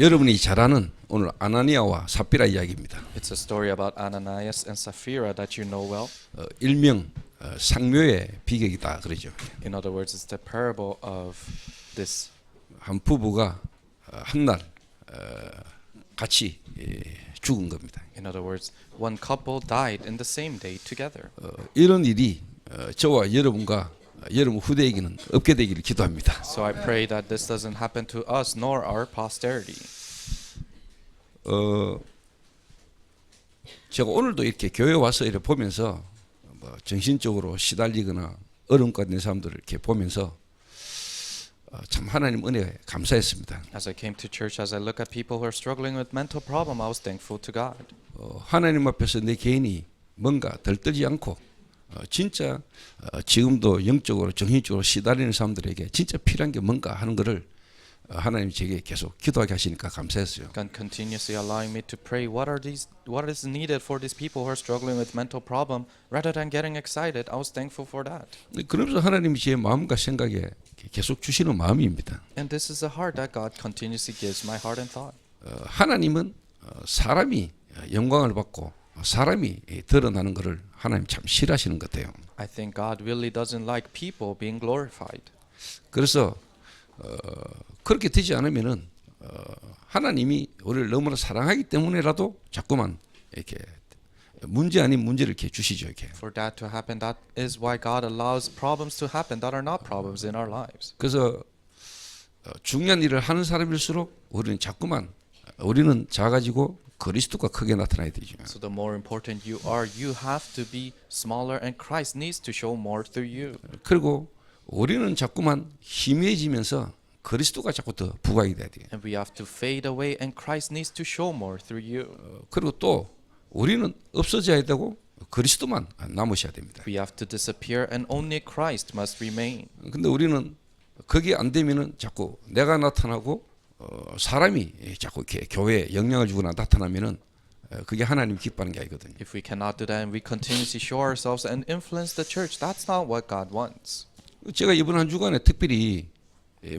여러분이 잘 아는 오늘 아나니아와 삽비라 이야기입니다. It's a story about Ananias and Sapphira that you know well. 일명 상묘의 비극이다 그러죠. In other words, it's the parable of this. 한 부부가 한날 같이 죽은 겁니다. In other words, one couple died in the same day together. 이런 일이 저와 여러분과 여러분 후대에게는 없게 되기를 기도합니다. So I pray that this doesn't happen to us nor our posterity. 제가 오늘도 이렇게 교회 와서 이렇게 보면서 뭐 정신적으로 시달리거나 어려움 가운데 있는 사람들을 이렇게 보면서 참 하나님 은혜에 감사했습니다. As I came to church, as I look at people who are struggling with mental problem, I was thankful to God. 하나님 앞에서 내 개인이 뭔가 들뜨지 않고 진짜 지금도 영적으로 정신적으로 시달리는 사람들에게 진짜 필요한 게 뭔가 하는 것을 하나님이 제게 계속 기도하게 하시니까 감사했어요. God continuously allowing me to pray what is needed for these people who are struggling with mental problem rather than getting excited. I was thankful for that. 그러면서 하나님이 제 마음과 생각에 계속 주시는 마음입니다. And this is the heart that God continuously gives my heart and thought. 하나님은 사람이 영광을 받고 사람이 드러나는 것을 하나님 참 싫어하시는 것 같아요. I think God really doesn't like people being glorified. 그래서 그렇게 되지 않으면은 하나님이 우리를 너무나 사랑하기 때문에라도 자꾸만 이렇게 문제 아닌 문제를 이렇게 주시죠. 이렇게. For that to happen, that is why God allows problems to happen that are not problems in our lives. 그래서 중요한 일을 하는 사람일수록 우리는 자꾸만 우리는 작아지고 그리스도가 크게 나타나야 되죠. So the more important you are, you have to be smaller, and Christ needs to show more through you. 그리고 우리는 자꾸만 희미해지면서 그리스도가 자꾸 더 부각이 돼야 돼요. And we have to fade away, and Christ needs to show more through you. 그리고 또 우리는 없어져야 되고 그리스도만 남으셔야 됩니다. We have to disappear, and only Christ must remain. 근데 우리는 그게 안 되면은 자꾸 내가 나타나고 사람이 자꾸 이렇게 교회에 영향을 주거나 나타나면은 그게 하나님 기뻐하는 게 아니거든요. If we cannot do that, and we continuously show ourselves and influence the church, that's not what God wants. 제가 이번 한 주간에 특별히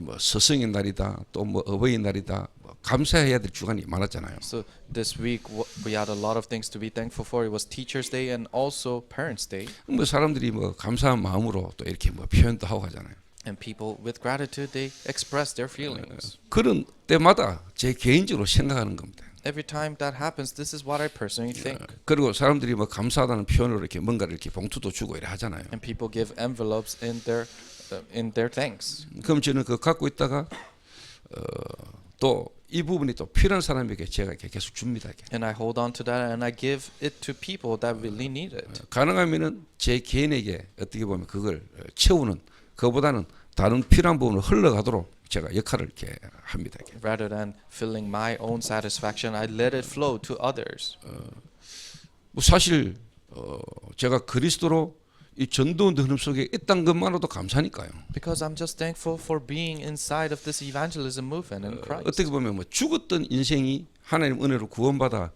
뭐 스승의 날이다, 또 뭐 어버이날이다, 뭐 감사해야 될 주간이 많았잖아요. So this week we had a lot of things to be thankful for. It was Teachers' Day and also Parents' Day. 뭐 사람들이 뭐 감사한 마음으로 또 이렇게 뭐 표현도 하고 하잖아요. And people with gratitude, they express their feelings. 그런 때마다 제 개인적으로 생각하는 겁니다. Every time that happens, this is what I personally think. 그리고 사람들이 뭐 감사하다는 표현으로 이렇게 뭔가를 이렇게 봉투도 주고 이래 하잖아요. And people give envelopes in their thanks. 그럼 저는 그거 갖고 있다가 또 이 부분이 또 필요한 사람에게 제가 이렇게 계속 줍니다. 이렇게. And I hold on to that and I give it to people that really need it. 가능하면은 제 개인에게 어떻게 보면 그걸 채우는 그보다는 다른 필요한 부분을 흘러가도록 제가 역할을 이렇게 합니다. 이렇게. Rather than filling my own satisfaction, I let it flow to others. 뭐 사실 제가 그리스도로 이 전도운동 흐름 속에 있다는 것만으로도 감사하니까요. Because I'm just thankful for being inside of this evangelism movement in Christ. 어떻게 보면 뭐 죽었던 인생이 하나님 은혜로 구원받아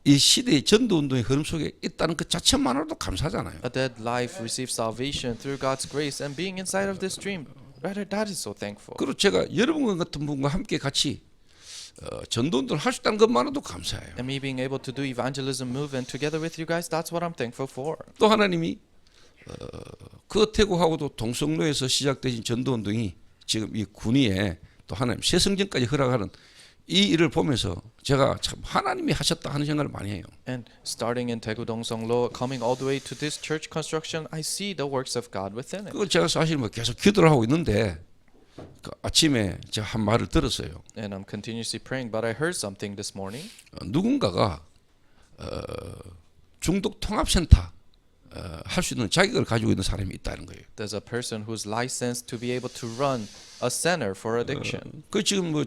이 시대의 전도운동의 흐름 속에 있다는 그 자체만으로도 감사하잖아요. A dead life receives salvation through God's grace, and being inside of this dream, rather that is so thankful. 그리고 제가 여러분 같은 분과 함께 같이 전도운동을 할 수 있다는 것만으로도 감사해요. And me being able to do evangelism movement together with you guys, that's what I'm thankful for. 또 하나님이 그 태국하고도 동성로에서 시작되신 전도운동이 지금 이 군위에 또 하나님 새 성전까지 허락하는 이 일을 보면서 제가 참 하나님이 하셨다 하는 생각을 많이 해요. And starting in Daegu Dong-song-lo, coming all the way to this church construction, I see the works of God within it. 그걸 제가 사실 뭐 계속 기도를 하고 있는데 그 아침에 제가 한 말을 들었어요. And I'm continuously praying, but I heard something this morning. 누군가가 중독 통합센터 할 수 있는 자격을 가지고 있는 사람이 있다는 거예요. There's a person who's licensed to be able to run a center for addiction. 그 지금 뭐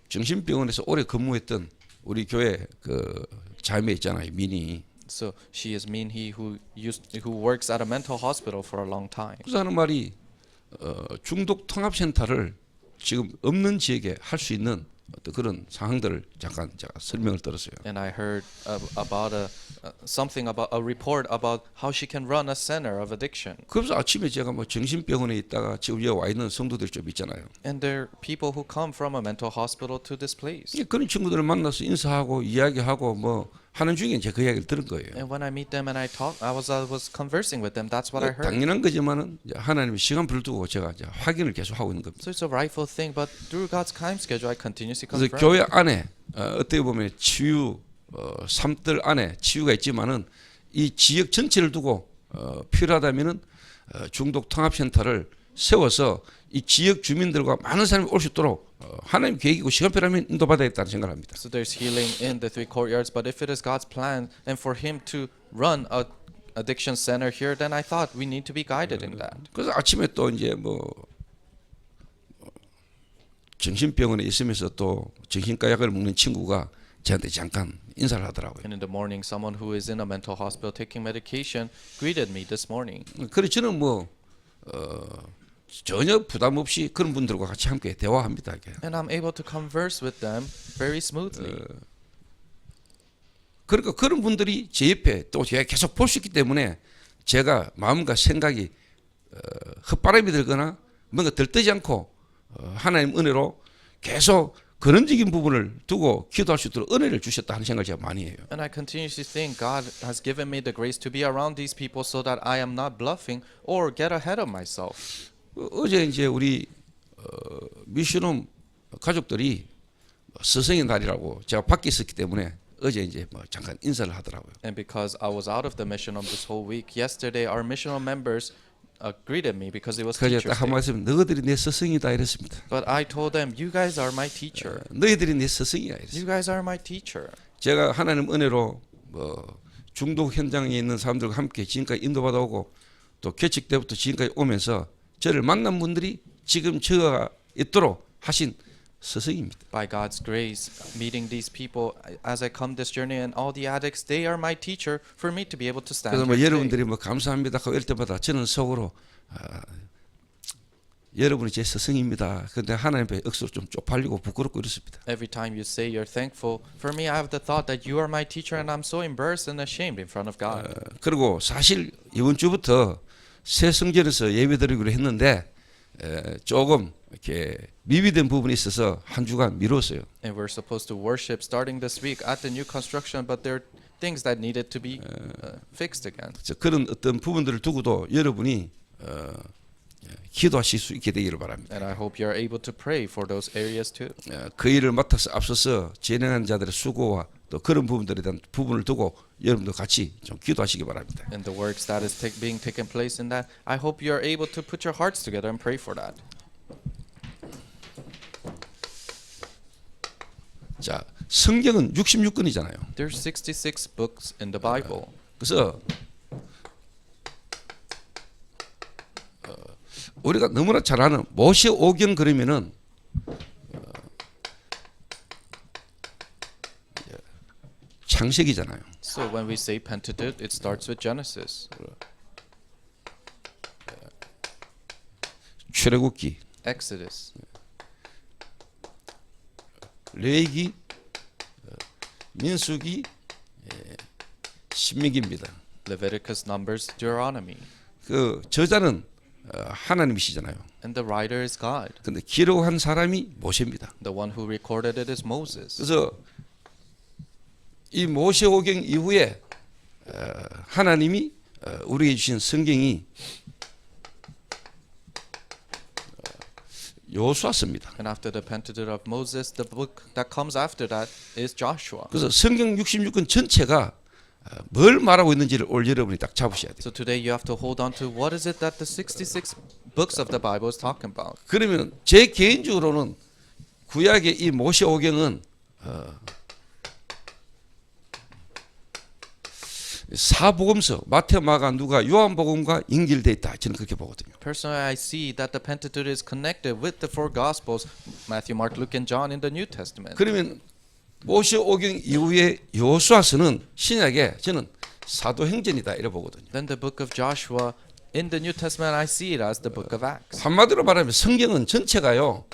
정신병원에서 오래 근무했던 우리 교회 그 자매 있잖아요, 민희. So she is Min Hee, who works at a mental hospital for a long time. 그래서 하는 말이 중독 통합센터를 지금 없는 지역에 할 수 있는 어떤 그런 상황들을 잠깐 제가 설명을 들었어요. And I heard about something about a report about how she can run a center of addiction. 그래서 아침에 제가 뭐 정신병원에 있다가 지금 여기 와 있는 성도들이 좀 있잖아요. And there are people who come from a mental hospital to this place. 그런 친구들을 만나서 인사하고 이야기하고 뭐 하는 중에 이제 그 이야기를 들은 거예요. And when I meet them and I was conversing with them, that's what I heard. 당연한 거지만은 이제 하나님의 시간표를 두고 제가 이제 확인을 계속 하고 있는 겁니다. So it's a rightful thing, but through God's time schedule, I continuously 그래서 confirm. 교회 안에 어떻게 보면 치유 삶들 안에 치유가 있지만은 이 지역 전체를 두고 필요하다면은 중독 통합센터를 세워서 이 지역 주민들과 많은 사람이 올 수 있도록 하나님 계획이고 시간표라면 인도받아야겠다는 생각을 합니다. So there's healing in the three courtyards, but if it is God's plan and for Him to run a addiction center here, then I thought we need to be guided in that. 그래서 아침에 또 이제 뭐 정신병원에 있으면서 또 정신과 약을 먹는 친구가 저한테 잠깐 인사를 하더라고요. And in the morning, someone who is in a mental hospital taking medication greeted me this morning. 그래서 저는 뭐 전혀 부담 없이 그런 분들과 같이 함께 대화합니다. And I'm able to converse with them very smoothly. 그러니까 그런 분들이 제 옆에 또 제가 계속 볼 수 있기 때문에 제가 마음과 생각이 헛바람이 들거나 뭔가 들뜨지 않고 하나님 은혜로 계속 근원적인 부분을 두고 기도할 수 있도록 은혜를 주셨다 하는 생각을 제가 많이 해요. And I continuously think God has given me the grace to be around these people so that I am not bluffing or get ahead of myself. 어제 이제 우리 미션홈 가족들이 스승의 날이라고 제가 밖에 있었기 때문에 어제 이제 뭐 잠깐 인사를 하더라고요. And because I was out of the mission of this whole week, yesterday our missional members greeted me because it was 그래서 Teachers 딱 한 Day. 말씀 너희들이 내 스승이다 이랬습니다. But I told them, you guys are my teacher. 너희들이 내 스승이야 이랬어요. You guys are my teacher. 제가 하나님 은혜로 뭐 중독 현장에 있는 사람들과 함께 지금까지 인도받아 오고 또 개척 때부터 지금까지 오면서 저를 만난 분들이 지금 저가 있도록 하신 스승입니다. By God's grace, meeting these people as I come this journey and all the addicts, they are my teacher for me to be able to stand 그래서 뭐 here today. 여러분들이 뭐 감사합니다 하고 이럴 때마다 저는 속으로 여러분이 제 스승입니다. 그런데 하나님 앞에 억수로 좀 쪽팔리고 부끄럽고 이렇습니다. Every time you say you're thankful, for me I have the thought that you are my teacher and I'm so embarrassed and ashamed in front of God. 그리고 사실 이번 주부터 새 성전에서 예배드리기로 했는데 조금 이렇게 미비된 부분이 있어서 한 주간 미뤘어요. And we're supposed to worship starting this week at the new construction, but there are things that needed to be fixed again. 그런 어떤 부분들을 두고도 여러분이 기도하실 수 있게 되기를 바랍니다. And I hope you're able to pray for those areas too. 그 일을 맡아서 앞서서 진행한 자들의 수고와 또 그런 부분들에 대한 부분을 두고 여러분도 같이 좀 기도하시기 바랍니다. And the works that is being taken place in that, I hope you're able to put your hearts together and pray for that. 자, 성경은 66권이잖아요. There's 66 books in the Bible. 그래서 우리가 너무나 잘 아는 모세 오경 그러면은 창세기잖아요. So when we say Pentateuch, it starts with Genesis, 출애굽기, Exodus, 레위기, 민수기, 신명기입니다. Leviticus, Numbers, Deuteronomy. 그 저자는 하나님이시잖아요. And the writer is God. 근데 기록한 사람이 모세입니다. The one who recorded it is Moses. 그래서 이 모세오경 이후에 하나님이 우리에게 주신 성경이 여호수아서입니다. And after the Pentateuch of Moses, the book that comes after that is Joshua. 그래서 성경 66권 전체가 뭘 말하고 있는지를 오늘 여러분이 딱 잡으셔야 돼요. So today you have to hold on to what is it that the 66 books of the Bible is talking about. 그러면 제 개인적으로는 구약의 이 모세오경은 사복음서 마태, 마가, 누가, 요한복음과 연결돼 있다. 저는 그렇게 보거든요. Personally, I see that the Pentateuch is connected with the four Gospels, Matthew, Mark, Luke, and John in the New Testament. 그러면 모세오경 이후에 여호수아서는 신약에 저는 사도행전이다 이래 보거든요. Then the book of Joshua in the New Testament, I see it as the book of Acts. 한마디로 말하면 성경은 전체가요.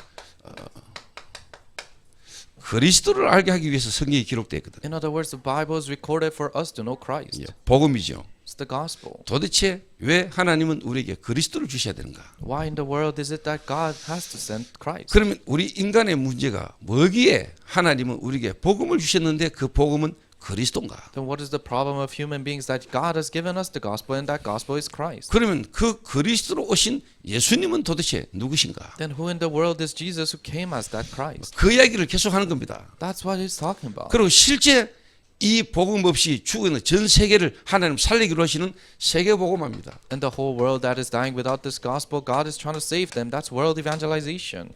그리스도를 알게 하기 위해서 성경이 기록되거든. In other words, the Bible is recorded for us to know Christ. 복음이죠. It's the gospel. 도대체 왜 하나님은 우리에게 그리스도를 주셔야 되는가? Why in the world is it that God has to send Christ? 그러면 우리 인간의 문제가 뭐기에 하나님은 우리에게 복음을 주셨는데 그 복음은 그리스도인가? Then what is the problem of human beings that God has given us the gospel and that gospel is Christ? 그러면 그 그리스도로 오신 예수님은 도대체 누구신가? Then who in the world is Jesus who came as that Christ? 그 이야기를 계속하는 겁니다. That's what he's talking about. 그리고 실제 이 복음 없이 죽어 있는 전 세계를 하나님 살리기로 하시는 세계 복음화입니다. And the whole world that is dying without this gospel, God is trying to save them. That's world evangelization.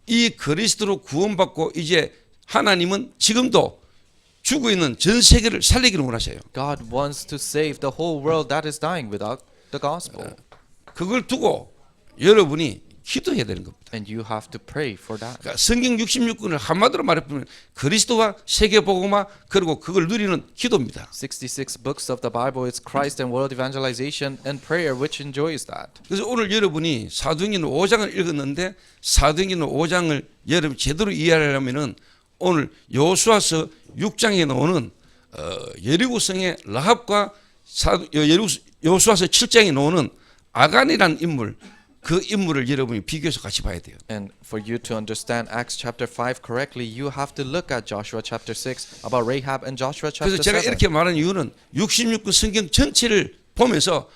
이 그리스도로 구원받고 이제 하나님은 지금도 죽어 있는 전 세계를 살리기를 원하셔요. God wants to save the whole world that is dying without the gospel. 그걸 두고 여러분이 기도해야 되는 겁니다. And you have to pray for that. 그러니까 성경 66권을 한마디로 말해보면 그리스도와 세계 복음화 그리고 그걸 누리는 기도입니다. 66 books of the Bible is Christ and world evangelization and prayer which enjoys that. 그래서 오늘 여러분이 사도행전 5장을 읽었는데 사도행전 5장을 여러분 제대로 이해하려면은 오늘 여호수아서 6장에 나오는 여리고성의 라합과 여호수아서 7장에 나오는 아간이라는 인물 그 인물을 여러분이 비교해서 같이 봐야 돼요. And for you to understand Acts chapter 5 correctly, you have to look at Joshua chapter 6 about Rahab and Joshua chapter 그래서 제가 7. 이렇게 말하는 이유는 66권 성경 전체를 보면서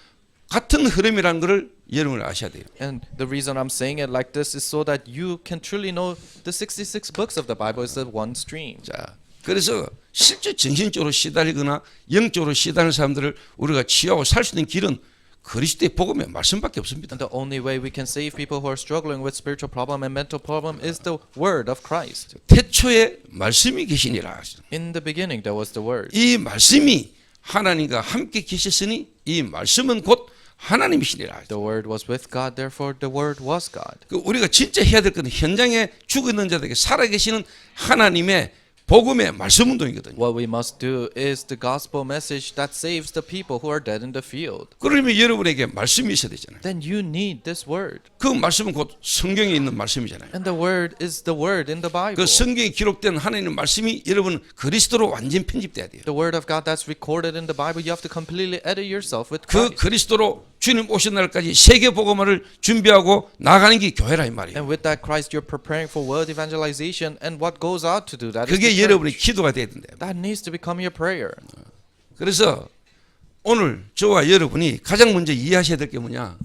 같은 흐름이라는 것을 여러분을 아셔야 돼요. And the reason I'm saying it like this is so that you can truly know the 66 books of the Bible is the one stream. 자, 그래서 실제 정신적으로 시달리거나 영적으로 시달리는 사람들을 우리가 치유하고 살 수 있는 길은 그리스도의 복음의 말씀밖에 없습니다. And the only way we can save people who are struggling with spiritual problem and mental problem is the word of Christ. 태초에 말씀이 계시니라. In the beginning there was the word. 이 말씀이 하나님과 함께 계셨으니 이 말씀은 곧 하나님이시니라. The word was with God, therefore the word was God. 우리가 진짜 해야 될 것은 현장에 죽어 있는 자들에게 살아계시는 하나님의 복음의 말씀 운동이거든요. What we must do is the gospel message that saves the people who are dead in the field. 그러면 여러분에게 말씀이 있어야 되잖아요. Then you need this word. 그 말씀은 곧 성경에 있는 말씀이잖아요. And the word is the word in the Bible. 그 성경에 기록된 하나님의 말씀이 여러분 그리스도로 완전 편집돼야 돼요. The word of God that's recorded in the Bible, you have to completely edit yourself with 그 Christ. 그리스도로 주님 오신 날까지 세계 복음화를 준비하고 나가는 게 교회라 이 말이에요. And with that Christ, you're preparing for world evangelization, and what goes out to do that is 그게 the 여러분의 church. 기도가 돼야 된대요. That needs to become your prayer. 그래서 오늘 저와 여러분이 가장 먼저 이해하셔야 될 게 뭐냐?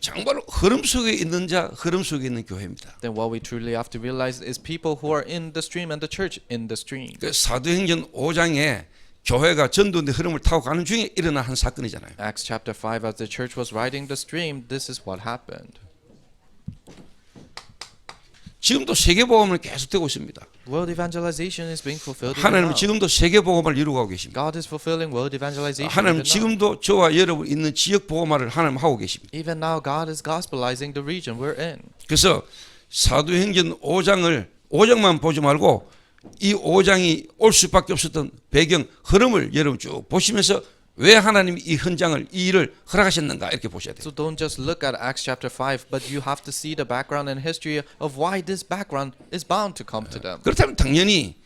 정말 흐름 속에 있는 자, 흐름 속에 있는 교회입니다. Then what we truly have to realize is people who are in the stream and the church in the stream. 그 사도행전 5장에 교회가 전도의 흐름을 타고 가는 중에 일어난 한 사건이잖아요. Acts chapter 5, as the church was riding the stream, this is what happened. 지금도 세계 복음을 계속되고 있습니다. World evangelization is being fulfilled. even 하나님은 now. 지금도 세계 복음을 이루고 계십니다. God is fulfilling world evangelization. 하나님 even now. 지금도 저와 여러분 있는 지역 복음화를 하나님 하고 계십니다. Even now, God is gospelizing the region we're in. 그래서 사도행전 5장만 보지 말고 이 5장이 올 수밖에 없었던 배경 흐름을 여러분 쭉 보시면서 왜 하나님이 이 현장을 이 일을 허락하셨는가 이렇게 보셔야 돼요. So don't just look at Acts chapter 5, but you have to see the background and history of why this background is bound to come to them. 그렇다면 당연히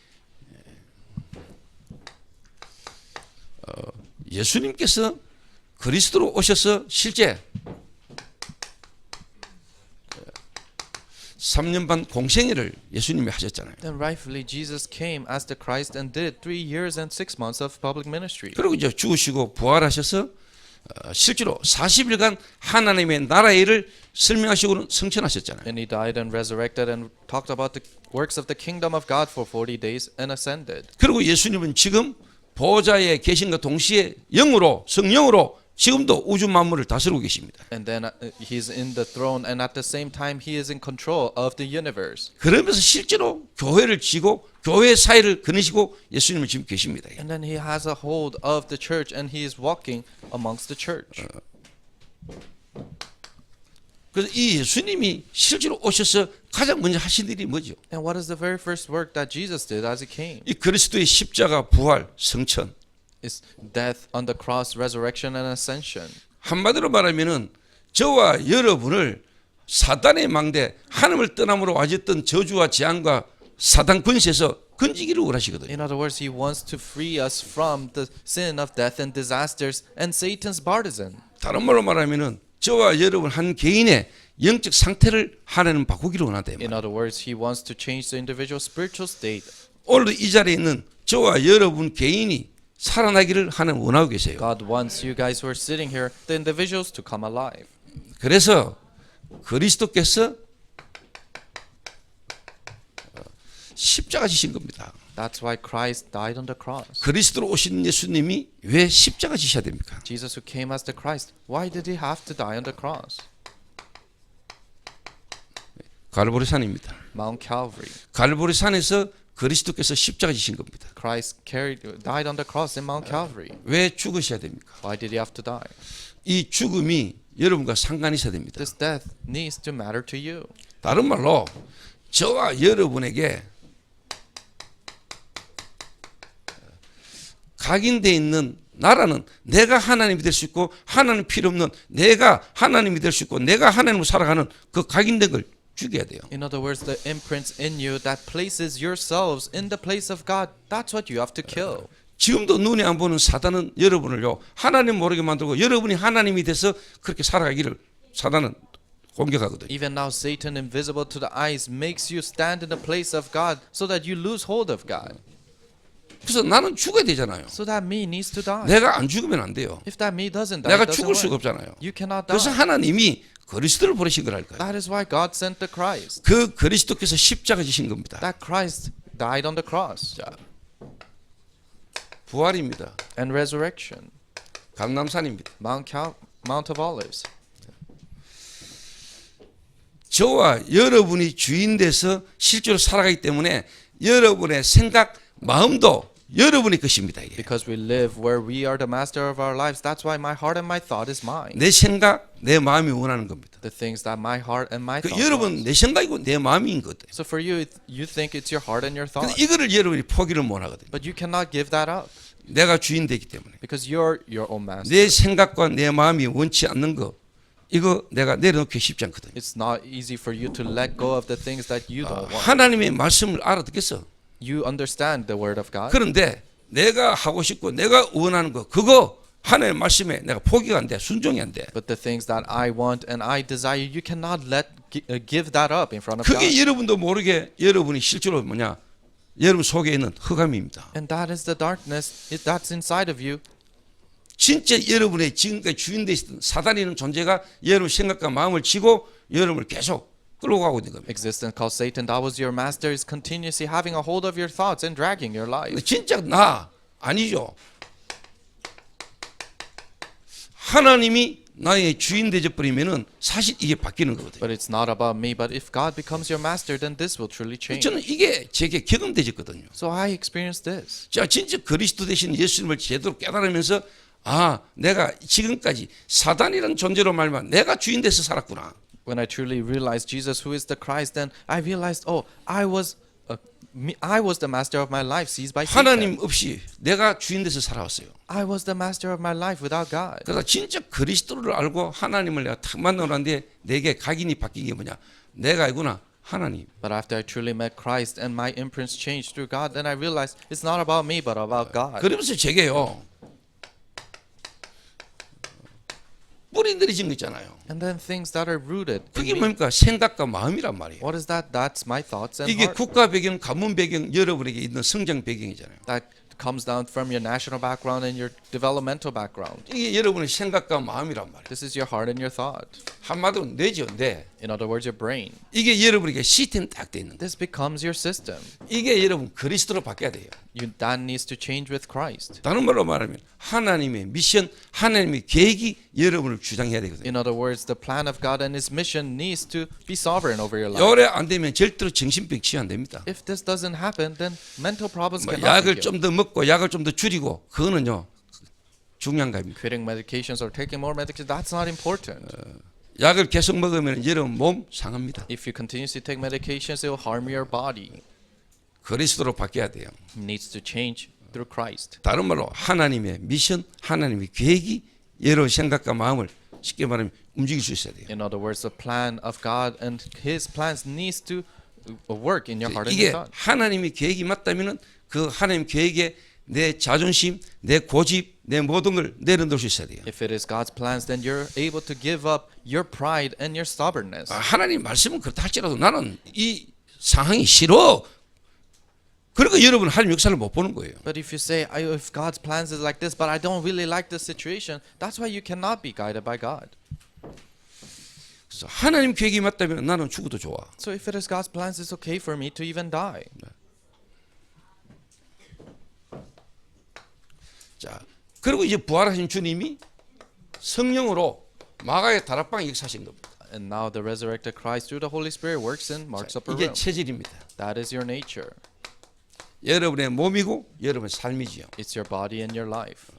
예수님께서 그리스도로 오셔서 실제 3년 반 공생애를 예수님이 하셨잖아요. Then rightfully Jesus came as the Christ and did 3 years and 6 months of public ministry. 그리고 이제 죽으시고 부활하셔서 실제로 40일간 하나님의 나라의 일을 설명하시고는 성천하셨잖아요. And he died and resurrected and talked about the works of the kingdom of God for 40 days and ascended. 그리고 예수님은 지금 보좌에 계신과 동시에 영으로 성령으로 지금도 우주 만물을 다스리고 계십니다. And then he's in the throne and at the same time he is in control of the universe. 그러면서 실제로 교회를 지고 교회 사이를 거느시고 예수님은 지금 계십니다. And then he has a hold of the church and he is walking amongst the church. 그래서 이 예수님이 실제로 오셔서 가장 먼저 하신 일이 뭐죠? And what is the very first work that Jesus did as he came? 이 그리스도의 십자가 부활 성천 Is death on the cross, resurrection and ascension. 한마디로 말하면은 저와 여러분을 사단의 망대, 하나님을 떠남으로 와졌던 저주와 재앙과 사단 권세에서 건지기를 원하시거든요. In other words, He wants to free us from the sin of death and disasters and Satan's partisan. 다른 말로 말하면은 저와 여러분 한 개인의 영적 상태를 하나님은 바꾸기를 원한다. In other words, He wants to change the individual spiritual state. 오늘도 이 자리에 있는 저와 여러분 개인이 살아나기를 하나님 원하고 계세요. God wants you guys who are sitting here, the individuals, to come alive. 그래서 그리스도께서 십자가 지신 겁니다. That's why Christ died on the cross. 그리스도로 오신 예수님이 왜 십자가 지셔야 됩니까? Jesus who came as the Christ, why did He have to die on the cross? 갈보리산입니다. Mount Calvary. 갈보리산에서 그리스도께서 십자가 지신 겁니다. Christ died on the cross in Mount Calvary. 왜 죽으셔야 됩니까? Why did He have to die? 이 죽음이 여러분과 상관이 있어야 됩니다. This death needs to matter to you. 다른 말로 저와 여러분에게 각인되어 있는 나라는 내가 하나님이 될 수 있고 하나님 필요 없는 내가 하나님이 될 수 있고 내가 하나님으로 살아가는 그 각인된 걸 죽여야 돼요. In other words, the imprints in you that places yourselves in the place of God, that's what you have to kill. 지금도 눈에 안 보는 사단은 여러분을요 하나님 모르게 만들고 여러분이 하나님이 돼서 그렇게 살아가기를 사단은 공격하거든요. Even now, Satan, invisible to the eyes, makes you stand in the place of God so that you lose hold of God. 그래서 나는 죽어야 되잖아요. So that me needs to die. 내가 안 죽으면 안 돼요. If that me doesn't die, 내가 it doesn't 죽을 수가 work. 없잖아요. You cannot 그래서 die. 하나님이 그리스도를 보내신 거랄까요. That is why God sent the Christ. 그 그리스도께서 십자가 지신 겁니다. That Christ died on the cross. 자, 부활입니다. And resurrection. 강남산입니다. Mount of Olives. 저와 여러분이 주인 돼서 실제로 살아가기 때문에 여러분의 생각, 마음도 여러분의 것입니다. 이게. Because we live where we are the master of our lives, that's why my heart and my thought is mine. 내 생각, 내 마음이 원하는 겁니다. The things that my heart and my 그 thought 여러분 wants. 내 생각이고 내 마음인 것. So for you, you think it's your heart and your 근데 thought. 이거를 여러분이 포기를 못 하거든요. But you cannot give that up. 내가 주인 되기 때문에. Because you're your own master. 내 생각과 내 마음이 원치 않는 거 이거 내가 내려놓기 쉽지 않거든요. It's not easy for you to let go of the things that you don't want. 하나님의 말씀을 알아듣겠어. You understand the word of God. 그런데 내가 하고 싶고 내가 원하는 거 그거 하나님의 말씀에 내가 포기가 안 돼. 순종이 안 돼. But the things that I want and I desire, you cannot give that up in front of 그게 God. 여러분도 모르게 여러분이 실제로 뭐냐? 여러분 속에 있는 흑암입니다. And that is the darkness that's inside of you. 진짜 여러분의 지금까지 주인 되시던 사단이라는 존재가 여러분 생각과 마음을 쥐고 여러분을 계속 끌고 가고 있는 겁니다. Existence called Satan, that was your master, is continuously having a hold of your thoughts and dragging your life. 근데 진짜 나 아니죠. 하나님이 나의 주인 되져 버리면은 사실 이게 바뀌는 거거든요. But it's not about me. But if God becomes your master, then this will truly change. 저는 이게 제게 경험되졌거든요. So I experienced this. 자, 진짜 그리스도 되신 예수님을 제대로 깨달으면서 아, 내가 지금까지 사단이라는 존재로 말만 내가 주인 돼서 살았구나. When I truly realized Jesus, who is the Christ, then I realized, oh, I was the master of my life, seized by Satan. 하나님 없이 내가 주인 돼서 살아왔어요. I was the master of my life without God. 그래서 진짜 그리스도를 알고 하나님을 내가 탁 만나는데 내게 각인이 바뀐 게 뭐냐? 내가 아니구나. 하나님. But after I truly met Christ and my imprints changed through God, then I realized it's not about me, but about God. 그러면서 제게요. 뿌리 내리진 거 있잖아요. And then things that are rooted in 그게 me. 뭡니까? 생각과 마음이란 말이에요. What is that? That's my thoughts and 이게 heart. 국가 배경, 가문 배경, 여러분에게 있는 성장 배경이잖아요. That comes down from your national background and your developmental background. 이게 여러분의 생각과 마음이란 말이에요. This is your heart and your thought. 한마디로 뇌죠, 뇌. In other words, your brain. 이게 여러분에게 시스템 딱 돼 있는. This becomes your system. 이게 여러분 그리스도로 바뀌어야 돼요. That needs to change with Christ. 다른 말로 말하면 하나님의 미션, 하나님의 계획이 여러분을 주장해야 되거든요. In other words, the plan of God and His mission needs to be sovereign over your life. 요래 안 되면 절대로 정신병 치유 안 됩니다. If this doesn't happen, then mental problems 뭐 cannot be 약을 healed. 좀 더 먹고 약을 좀 더 줄이고 그거는요 중요한 겁니다. Quitting medications or taking more medications, that's not important. 약을 계속 먹으면 여러분 몸 상합니다. If you continuously take medications, it will harm your body. 그리스도로 바뀌어야 돼요. It needs to change through Christ. 다른 말로 하나님의 미션, 하나님의 계획이 여러분 생각과 마음을 쉽게 말하면 움직일 수 있어야 돼요. In other words, the plan of God and His plans needs to work in your heart and 이게 your thought. 하나님의 계획이 맞다면은 그 하나님 계획에 내 자존심, 내 고집, 내 모든 걸 내려놓을 수 있어야 돼요. If it is God's plans, then you're able to give up your pride and your stubbornness. 하나님 말씀은 그렇다 할지라도 나는 이 상황이 싫어. 그러니까 여러분 하나님 역사를 못 보는 거예요. But if you say, if God's plans is like this, but I don't really like this situation, that's why you cannot be guided by God. 그래서 하나님 계획이 맞다면 나는 죽어도 좋아. So if it is God's plans, it's okay for me to even die. 자, 그리고 이제 부활하신 주님이 성령으로 마가의 다락방에 역사하신 겁니다. And now the resurrected Christ through the Holy Spirit works in Mark's upper 이게 room. 체질입니다. That is your nature. 여러분의 몸이고 여러분의 삶이지요. It's your body and your life.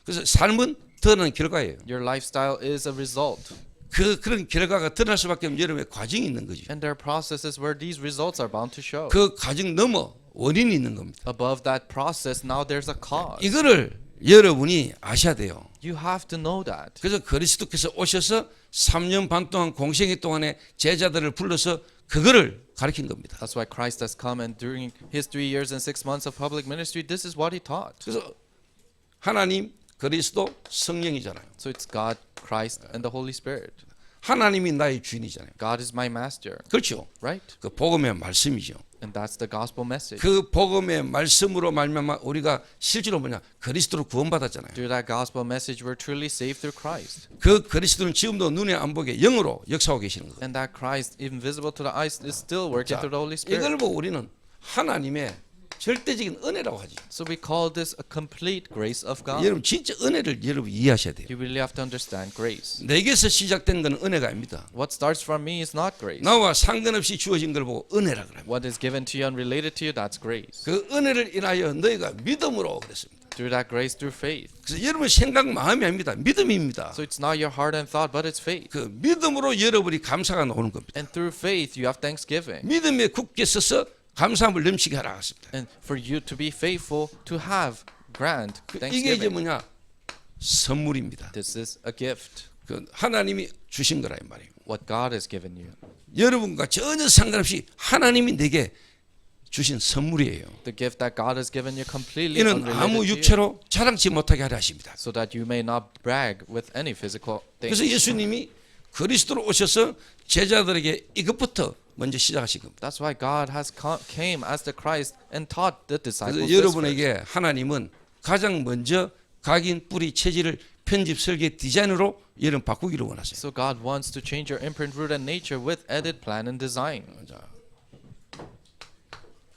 그래서 삶은 드러나는 결과예요. Your lifestyle is a result. 그런 결과가 드러날 수밖에 없는 여러분의 과정이 있는 거죠. And there are processes where these results are bound to show. 그 과정 넘어 원인이 있는 겁니다. Above that process, now there's a cause. 이거를 여러분이 아셔야 돼요. You have to know that. 그래서 그리스도께서 오셔서 3년 반 동안 공생애 동안에 제자들을 불러서 그거를 가르친 겁니다. That's why Christ has come, and during His 3 years and 6 months of public ministry, this is what He taught. 그래서 하나님, 그리스도, 성령이잖아요. So it's God, Christ, and the Holy Spirit. 하나님이 나의 주인이잖아요. God is my master, 그렇죠. right? 그 복음의 말씀이죠. And that's the gospel message. 그 복음의 말씀으로 말미암아 우리가 실제로 뭐냐 그리스도로 구원받았잖아요. Through that gospel message, we're truly saved through Christ. 그 그리스도는 지금도 눈에 안 보게 영으로 역사하고 계시는 거예요. And that Christ, invisible to the eyes, is still working 자, through the Holy Spirit. 이걸 보고 우리는 하나님의 절대적인 은혜라고 하지. So we call this a complete grace of God. 여러분 진짜 은혜를 여러분 이해하셔야 돼요. You really have to understand grace. 내게서 시작된 건 은혜가 아닙니다. What starts from me is not grace. 나와 상관없이 주어진 걸 보고 은혜라 그럽니다. What is given to you unrelated to you, that's grace. 그 은혜를 인하여 너희가 믿음으로 그랬습니다. Through that grace, through faith. 그래서 여러분 생각 마음이 아닙니다. 믿음입니다. So it's not your heart and thought, but it's faith. 그 믿음으로 여러분이 감사가 나오는 겁니다. And through faith, you have thanksgiving. 믿음에 굳게 서서 감사함을 넘치게 하라 했습니다. And for you to be faithful, to have grand 이게 이제 thanksgiving. 뭐냐 선물입니다. This is a gift. 그 하나님이 주신 거라 이 말이에요. What God has given you. 여러분과 전혀 상관없이 하나님이 내게 주신 선물이에요. The gift that God has given you completely 이는 아무 unrelated to you. 육체로 자랑치 못하게 하려 하십니다. So that you may not brag with any physical 그래서 things. 예수님이 그리스도로 오셔서 제자들에게 이것부터 먼저 시작하신 겁니다. That's why God has came as the Christ and taught the disciples 그래서 this first. 여러분에게 하나님은 가장 먼저 각인 뿌리 체질을 편집 설계 디자인으로 여러분 바꾸기를 원하세요. So God wants to change your imprint, root, and nature with edit, plan, and design.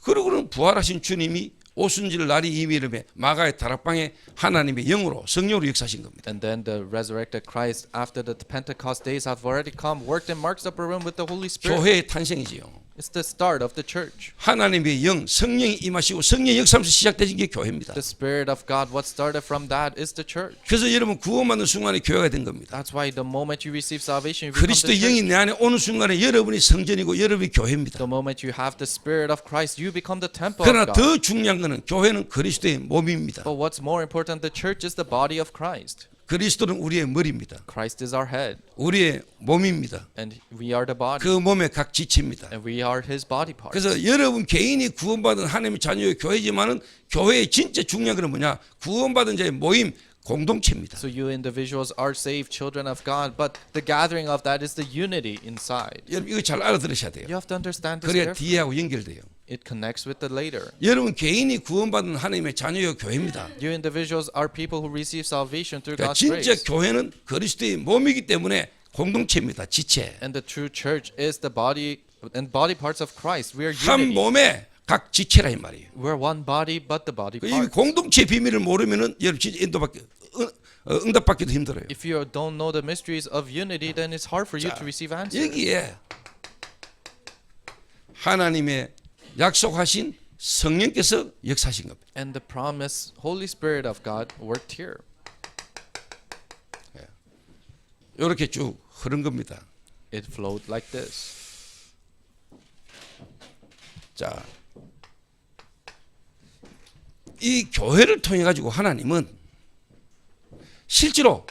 그러고는 부활하신 주님이 오순절 날이 이미 이름에 마가의 다락방에 하나님의 영으로 성령으로 역사하신 겁니다. And then the resurrected Christ, after the Pentecost days have already come, worked in Mark's upper room with the Holy Spirit. 교회의 탄생이지요. It's the start of the church. 하나님의 영, 성령이 임하시고 성령 역사하면서 시작되신 게 교회입니다. The Spirit of God, what started from that is the church. 그래서 여러분 구원받는 순간에 교회가 된 겁니다. That's why the moment you receive salvation, you become 그리스도 the 영이 church. 내 안에 오는 순간에 여러분이 성전이고 여러분이 교회입니다. The moment you have the Spirit of Christ, you become the temple 그러나 of God. 더 중요한 것은 교회는 그리스도의 몸입니다. But what's more important, the church is the body of Christ. 그리스도는 우리의 머리입니다. Christ is our head, 우리의 몸입니다. and we are the body, 그 몸의 각 지체입니다. and we are His body parts. 그래서 여러분 개인이 구원받은 하나님의 자녀의 교회지만은 교회의 진짜 중요한 것은 뭐냐? 구원받은 자의 모임 공동체입니다. So you individuals are saved children of God, but the gathering of that is the unity inside. 여러분 이거 잘 알아들으셔야 돼요. You have to understand this 그래야 carefully. 뒤에하고 연결돼요. It connects with the later. 여러분 개인이 구원받은 하나님의 자녀의 교회입니다. You individuals are people who receive salvation through 그러니까 God's 진짜 grace. 교회는 그리스도의 몸이기 때문에 공동체입니다. 지체. And the true church is the body and body parts of Christ. We are 한 unity. 몸에 각 지체라 이 말이에요. We're one body, but the body 이 parts. 공동체 비밀을 모르면은 여러분 진짜 응답받기도 힘들어요. If you don't know the mysteries of unity, then it's hard for you 자, to receive answers. 여기에 하나님의 약속하신 성령께서 역사하신 겁니다. And the promise, Holy Spirit of God worked here. 이렇게 쭉 흐른 겁니다. It flowed like this. 자, 이 교회를 통해 가지고 하나님은 실제로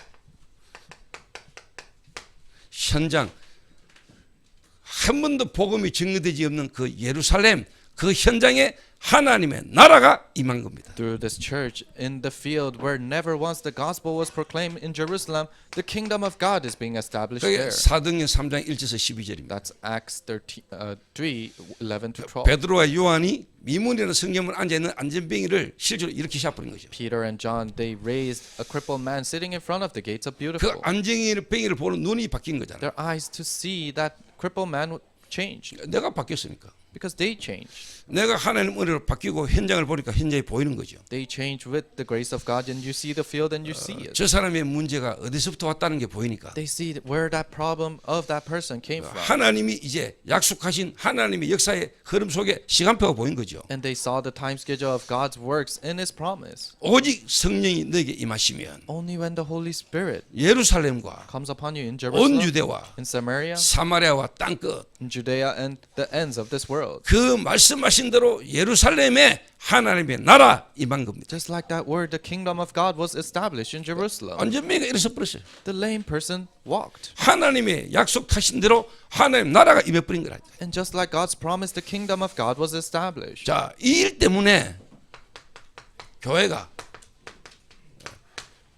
현장, 한 번도 복음이 증거되지 없는 그 예루살렘 그 현장에 하나님의 나라가 임한 겁니다. Through this church in the field where never once the gospel was proclaimed in Jerusalem, the kingdom of God is being established 그게 there. 사도행전 3장 1절에서 12절입니다. That's Acts 3:11 to 12. 베드로와 요한이 미문이라는 성경문 앉아 있는 안전뱅이를 실제로 이렇게 샤버린 거죠. Peter and John, they raised a crippled man sitting in front of the gates of 그 Beautiful. 안전뱅이를 보는 눈이 바뀐 거잖아요. Their eyes to see that crippled man changed 내가 바뀌었으니까. because they changed. 내가 하나님 은혜로 바뀌고 현장을 보니까 현장이 보이는 거죠. They changed with the grace of God, and you see the field and you see it. 저 사람의 문제가 어디서부터 왔다는 게 보이니까 They see where that problem of that person came from. 하나님이 이제 약속하신 하나님의 역사의 흐름 속에 시간표가 보인 거죠. And they saw the time schedule of God's works in His promise. 오직 성령이 너에게 임하시면 Only when the Holy Spirit 예루살렘과 comes upon you in 온 Jerusalem, 유대와 in Samaria, 사마리아와 땅끝 in Judea, and the ends of this world. 그 말씀하신 대로 예루살렘에 하나님의 나라 임한 겁니다. Just like that word, the kingdom of God was established in Jerusalem. 안전뱅이가 일어서 버렸어요. The lame person walked. 하나님의 약속하신 대로 하나님 나라가 임해버린 거라. And just like God's promise, the kingdom of God was established. 자, 이 일 때문에 교회가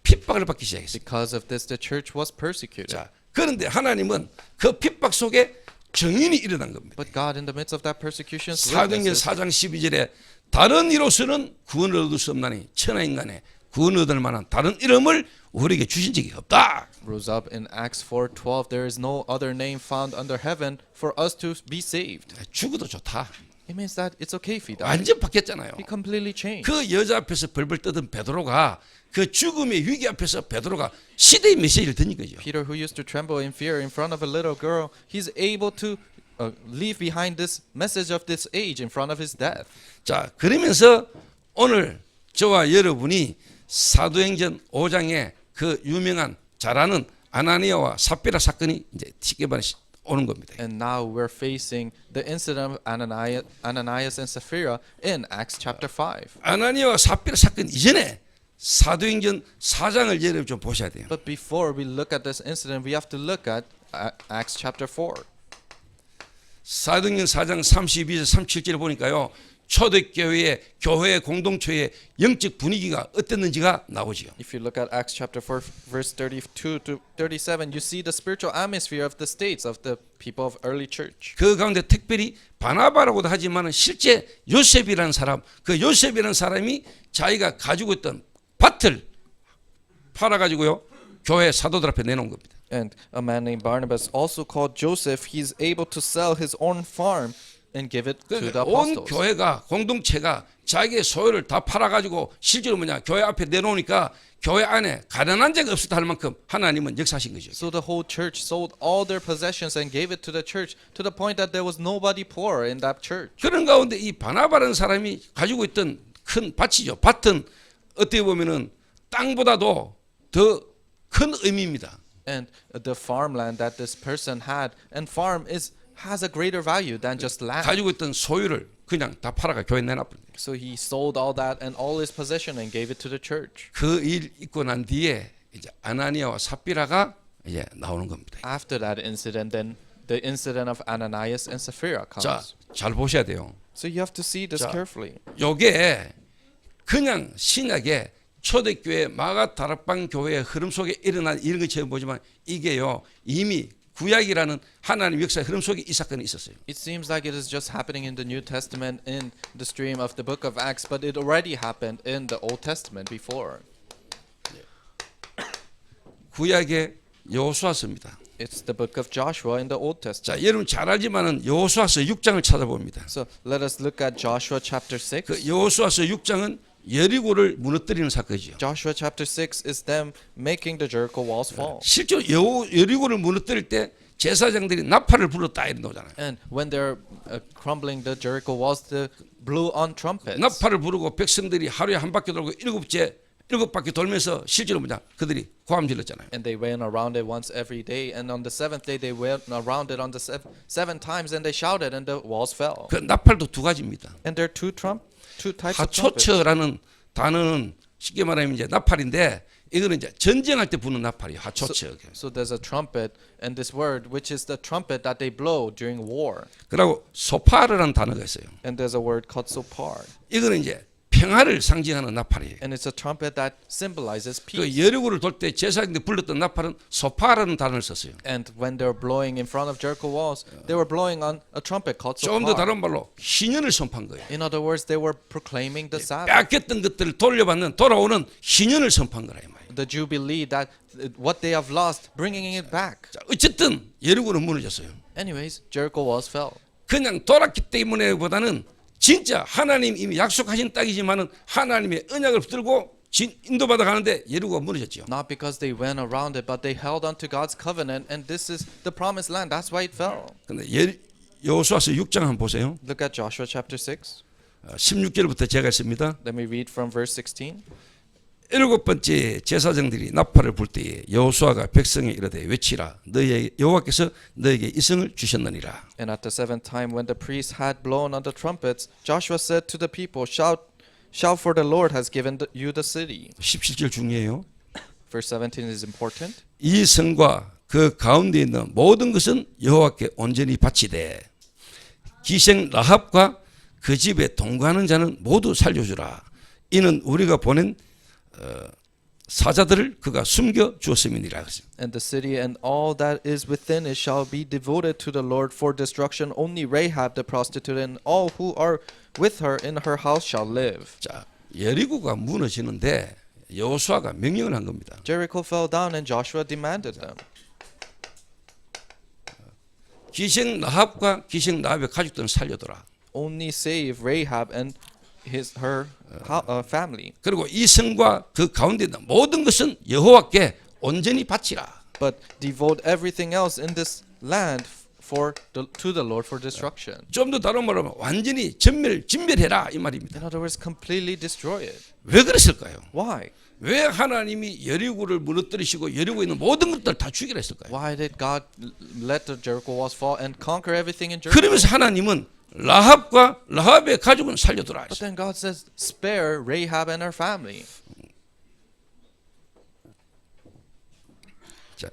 핍박을 받기 시작했어요. Because of this, the church was persecuted. 자, 그런데 하나님은 그 핍박 속에 정인이 일어난 겁니다. But God, in the midst of that persecution, 사도행전 4장 12절에 다른 이로서는 구원을 얻을 수 없나니 천하인간에 구원을 얻을 만한 다른 이름을 우리에게 주신 적이 없다. rose up in Acts 4:12. There is no other name found under heaven for us to be saved. 죽어도 좋다. It means that it's okay if he dies. 완전 바뀌었잖아요. He completely changed. 그 여자 앞에서 벌벌 떠던 베드로가 그 죽음의 위기 앞에서 베드로가 시대의 메시지를 던진 거죠. Peter, who used to tremble in fear in front of a little girl, he's able to leave behind this message of this age in front of his death. 자, 그러면서 오늘 저와 여러분이 사도행전 5장에 그 유명한 잘 아는 아나니아와 삽비라 사건이 이제 쉽게 말해 오는 겁니다. And now we're facing the incident of Ananias and Sapphira in Acts chapter 5. 아나니아와 삽비라 사건 이전에 사도행전 4장을 여러분 좀 보셔야 돼요. But before we look at this incident, we have to look at Acts chapter 4. 사도행전 4장 32절 37절을 보니까요. 초대교회의 교회 공동체의 영적 분위기가 어땠는지가 나오지요. If you look at Acts chapter 4 verse 32 to 37, you see the spiritual atmosphere of the states of the people of early church. 그 가운데 특별히 바나바라고도 하지만 실제 요셉이라는 사람, 그 요셉이라는 사람이 자기가 가지고 있던 밭을 팔아가지고요 교회 사도들 앞에 내놓은 겁니다. And a man named Barnabas, also called Joseph, he's able to sell his own farm and give it to the 온 apostles. 교회가 공동체가 자기의 소유를 다 팔아가지고 실제로 뭐냐 교회 앞에 내놓으니까 교회 안에 가난한 자가 없었다 할 만큼 하나님은 역사하신 거죠. So the whole church sold all their possessions and gave it to the church to the point that there was nobody poor in that church. 그런 가운데 이 바나바라는 사람이 가지고 있던 큰 밭이죠. 밭은 어떻게 보면은 땅보다도 더 큰 의미입니다. And the farmland that this person had, and farm has a greater value than just land. 가지고 있던 소유를 그냥 다 팔아가 교회에 내놔버린 거예요. So he sold all that and all his possession and gave it to the church. 그 일 있고 난 뒤에 이제 아나니아와 삽비라가 이제 나오는 겁니다. After that incident, then the incident of Ananias and Sapphira comes. 자, 잘 보셔야 돼요. So you have to see this 자, carefully. 요게 그냥 신약에 초대교회 마가다락방 교회의 흐름 속에 일어난 이런 것처럼 보지만 이게요 이미 구약이라는 하나님 역사의 흐름 속에 이 사건이 있었어요. It seems like it is just happening in the New Testament in the stream of the book of Acts, but it already happened in the Old Testament before. 구약의 여호수아서입니다. It's the book of Joshua in the Old 자, Testament. 여러분 잘 알지만은 여호수아서 6장을 찾아봅니다. So let us look at Joshua chapter 6. 그 여호수아서 6장은 여리고를 무너뜨리는 사건이죠. Joshua chapter 6 is them making the Jericho walls fall. 실제로 여리고를 무너뜨릴 때 제사장들이 나팔을 불렀다 이런 거잖아요. And when they're crumbling the Jericho walls, they blew on trumpets. 나팔을 부르고 백성들이 하루에 한 바퀴 돌고 일곱 바퀴 돌면서 실제로 뭐냐 그들이 고함 질렀잖아요. And they went around it once every day. And on the seventh day, they went around it on the seven times, and they shouted, and the walls fell. 그 나팔도 두 가지입니다. And there are two types of trumpets. 하초처라는 단어는 쉽게 말하면 이제 나팔인데 이거는 이제 전쟁할 때 부는 나팔이 하초처. So there's a trumpet and this word which is the trumpet that they blow during war. 그리고 소파르라는 단어가 있어요. And there's a word called sopar. 이거는 이제 평화를 상징하는 나팔이에요. And it's a trumpet that symbolizes 그 peace. 여리고를 돌 때 제사장들이 불렀던 나팔은 소파라는 단어를 썼어요. And when they were blowing in front of Jericho walls, they were blowing on a trumpet called 좀 더 sopar. 다른 말로 신년을 선포한 거예요. In other words, they were proclaiming the Sabbath, 뺏겼던 것들을 돌려받는 돌아오는 신년을 선포한 거라 이 말이에요. the Jubilee, that what they have lost, bringing it back. 자, 어쨌든 여리고는 무너졌어요. Anyways, Jericho walls fell. 그냥 돌았기 때문에보다는 진짜 하나님 이미 약속하신 땅이지만은 하나님의 언약을 붙들고 인도받아 가는데 여리고가 무너졌죠. Not because they went around it, but they held on to God's covenant, and this is the promised land. That's why it fell. 근데 여호수아서 6장 한번 보세요. Look at Joshua chapter 6. 16절부터 제가 했습니다. Let me read from verse 16. 일곱 번째 제사장들이 나팔을 불 때에 여호수아가 백성에 이르되 외치라 너희에게 여호와께서 너에게 이성을 주셨느니라. And at the seventh time, when the priests had blown on the trumpets, Joshua said to the people, Shout, for the Lord has given you the city. 17절 중요해요. Verse 17 is important. 이 성과 그 가운데 있는 모든 것은 여호와께 온전히 바치되 기생 라합과 그 집에 동거하는 자는 모두 살려주라. 이는 우리가 보낸 사자들을 그가 숨겨 주었음이니라. And the city and all that is within it shall be devoted to the Lord for destruction. Only Rahab the prostitute and all who are with her in her house shall live. 자, 여리고가 무너지는데 여호수아가 명령을 한 겁니다. Jericho fell down and Joshua demanded them. 기생 라합과 기생 라합의 가족들은 살려둬라. Only save Rahab and her family. 그리고 이 성과 그 가운데 있는 모든 것은 여호와께 온전히 바치라. But devote everything else in this land to the Lord for destruction. 좀 더 다른 말로 하면 완전히 진멸해라 이 말입니다. In other words, completely destroy it. 왜 그랬을까요? Why? 왜 하나님이 여리고를 무너뜨리시고 여리고에 있는 모든 것들 다 죽이라 했을까요? Why did God let the Jericho walls fall and conquer everything in Jericho? 그러면서 하나님은 라합과 라합의 가족은 살려두라 But 했어요. then God says, spare Rahab and her family. 자,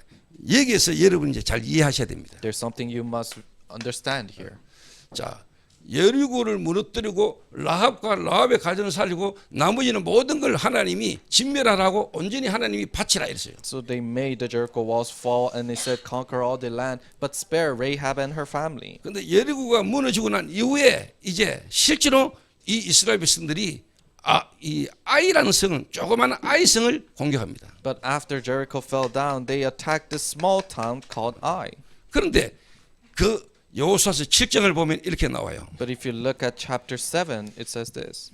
여기에서 여러분이 이제 잘 이해하셔야 됩니다. There's something you must understand here. 자, 여리고를 무너뜨리고 라합과 라합의 가정을 살리고 나머지는 모든 걸 하나님이 진멸하라고 온전히 하나님이 바치라 이랬어요. So they made the Jericho walls fall and they said, conquer all the land, but spare Rahab and her family. 근데 여리고가 무너지고 난 이후에 이제 실제로 이 이스라엘 백성들이 이 아이라는 성은 조그마한 아이 성을 공격합니다. But after Jericho fell down, they attacked this small town called Ai. 그런데 그 여호수아서 7장을 보면 이렇게 나와요. But if you look at chapter 7, it says this.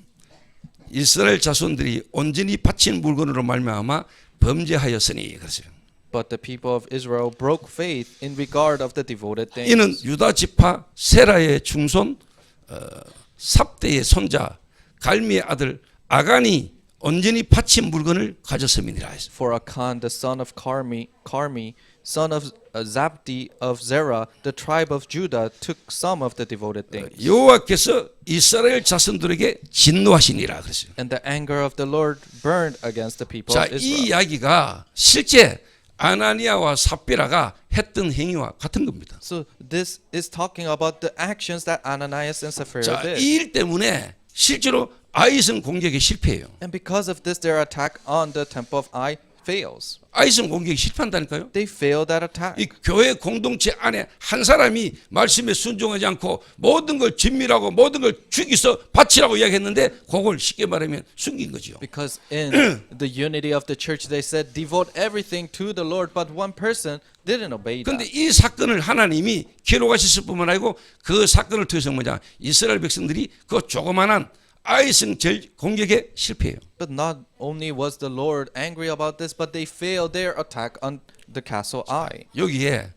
이스라엘 자손들이 온전히 바친 물건으로 말미암아 범죄하였으니 그랬어요. But the people of Israel broke faith in regard of the devoted 이는 things. 유다 지파 세라의 중손 삽대의 손자 갈미의 아들 아간이 온전히 바친 물건을 가졌음이니라 했어요. For Achan, the son of Carmi, son of Zabdi of Zerah, the tribe of Judah, took some of the devoted things. 여호와께서 이스라엘 자손들에게 진노하시니라 그랬어요. And the anger of the Lord burned against the people 자, of 이 Israel. 이야기가 실제 아나니아와 삽비라가 했던 행위와 같은 겁니다. So this is talking about the actions that Ananias and Sapphira 자, did. 이 일 때문에 실제로 아이성 공격이 실패해요. And because of this, their attack on the temple of Ai fails. 아이성 공격이 실패한다니까요. They fail that attack. 이 교회 공동체 안에 한 사람이 말씀에 순종하지 않고 모든 걸 진밀하고 모든 걸 죽이서 바치라고 이야기했는데 그걸 쉽게 말하면 숨긴 거죠. Because in the unity of the church, they said, devote everything to the Lord, but one person didn't obey 그런데 that. 이 사건을 하나님이 기록하셨을 뿐만 아니고 그 사건을 통해서 뭐냐 이스라엘 백성들이 그 조그만한 아이성 공격에 실패해요. But not only was the Lord angry about this, but they failed their attack on the castle Ai. 여기에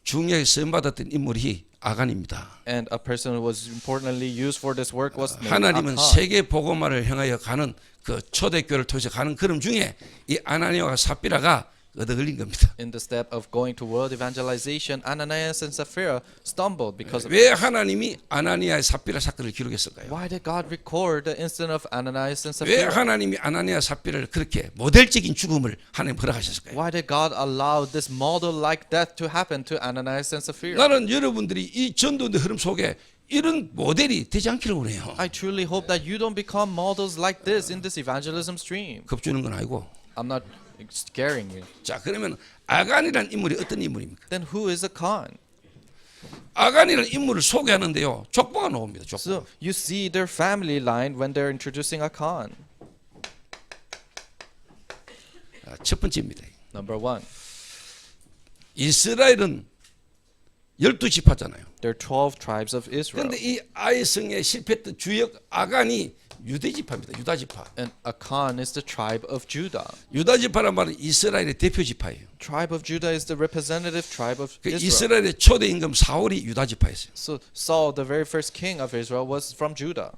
중요하게 쓰임받았던 인물이 아간입니다. And a person who was importantly used for this work was named 하나님은 Achan. 세계 복음화를 향하여 가는 그 초대교회를 통해서 가는 걸음 중에 이 아나니아와 삽비라가 얻어 걸린 겁니다. In the step of going to world evangelization, Ananias and Sapphira stumbled because of 왜 하나님이 아나니아의 삽비라 사건을 기록했을까요? why did God record the incident of Ananias and 왜 Sapphira? 하나님이 아나니아 삽비라를 그렇게 모델적인 죽음을 하나님 허락하셨을까요? Why did God allow this model-like death to happen to Ananias and Sapphira? 나는 여러분들이 이 전도의 흐름 속에 이런 모델이 되지 않기를 원해요. I truly hope that you don't become models like this in this evangelism stream. 겁주는 건 아니고. I'm not scaring you. 자, 그러면 아간이라는 인물이 어떤 인물입니까? Then who is Achan? 아간이라는 인물을 소개하는데요, 족보가 나옵니다. 족보. So you see their family line when they're introducing Achan. 첫 번째입니다. Number one, 이스라엘은 12지파잖아요. there are 12 tribes of Israel. 그런데 이 아이성에 실패했던 주역 아간이 유대지파입니다. 유다지파. And Achan is the tribe of Judah. 유다지파란 말은 이스라엘의 대표지파예요. Tribe of Judah is the representative tribe of 그 Israel. 이스라엘의 초대 임금 사울이 유다지파였어요. So Saul, the very first king of Israel, was from Judah.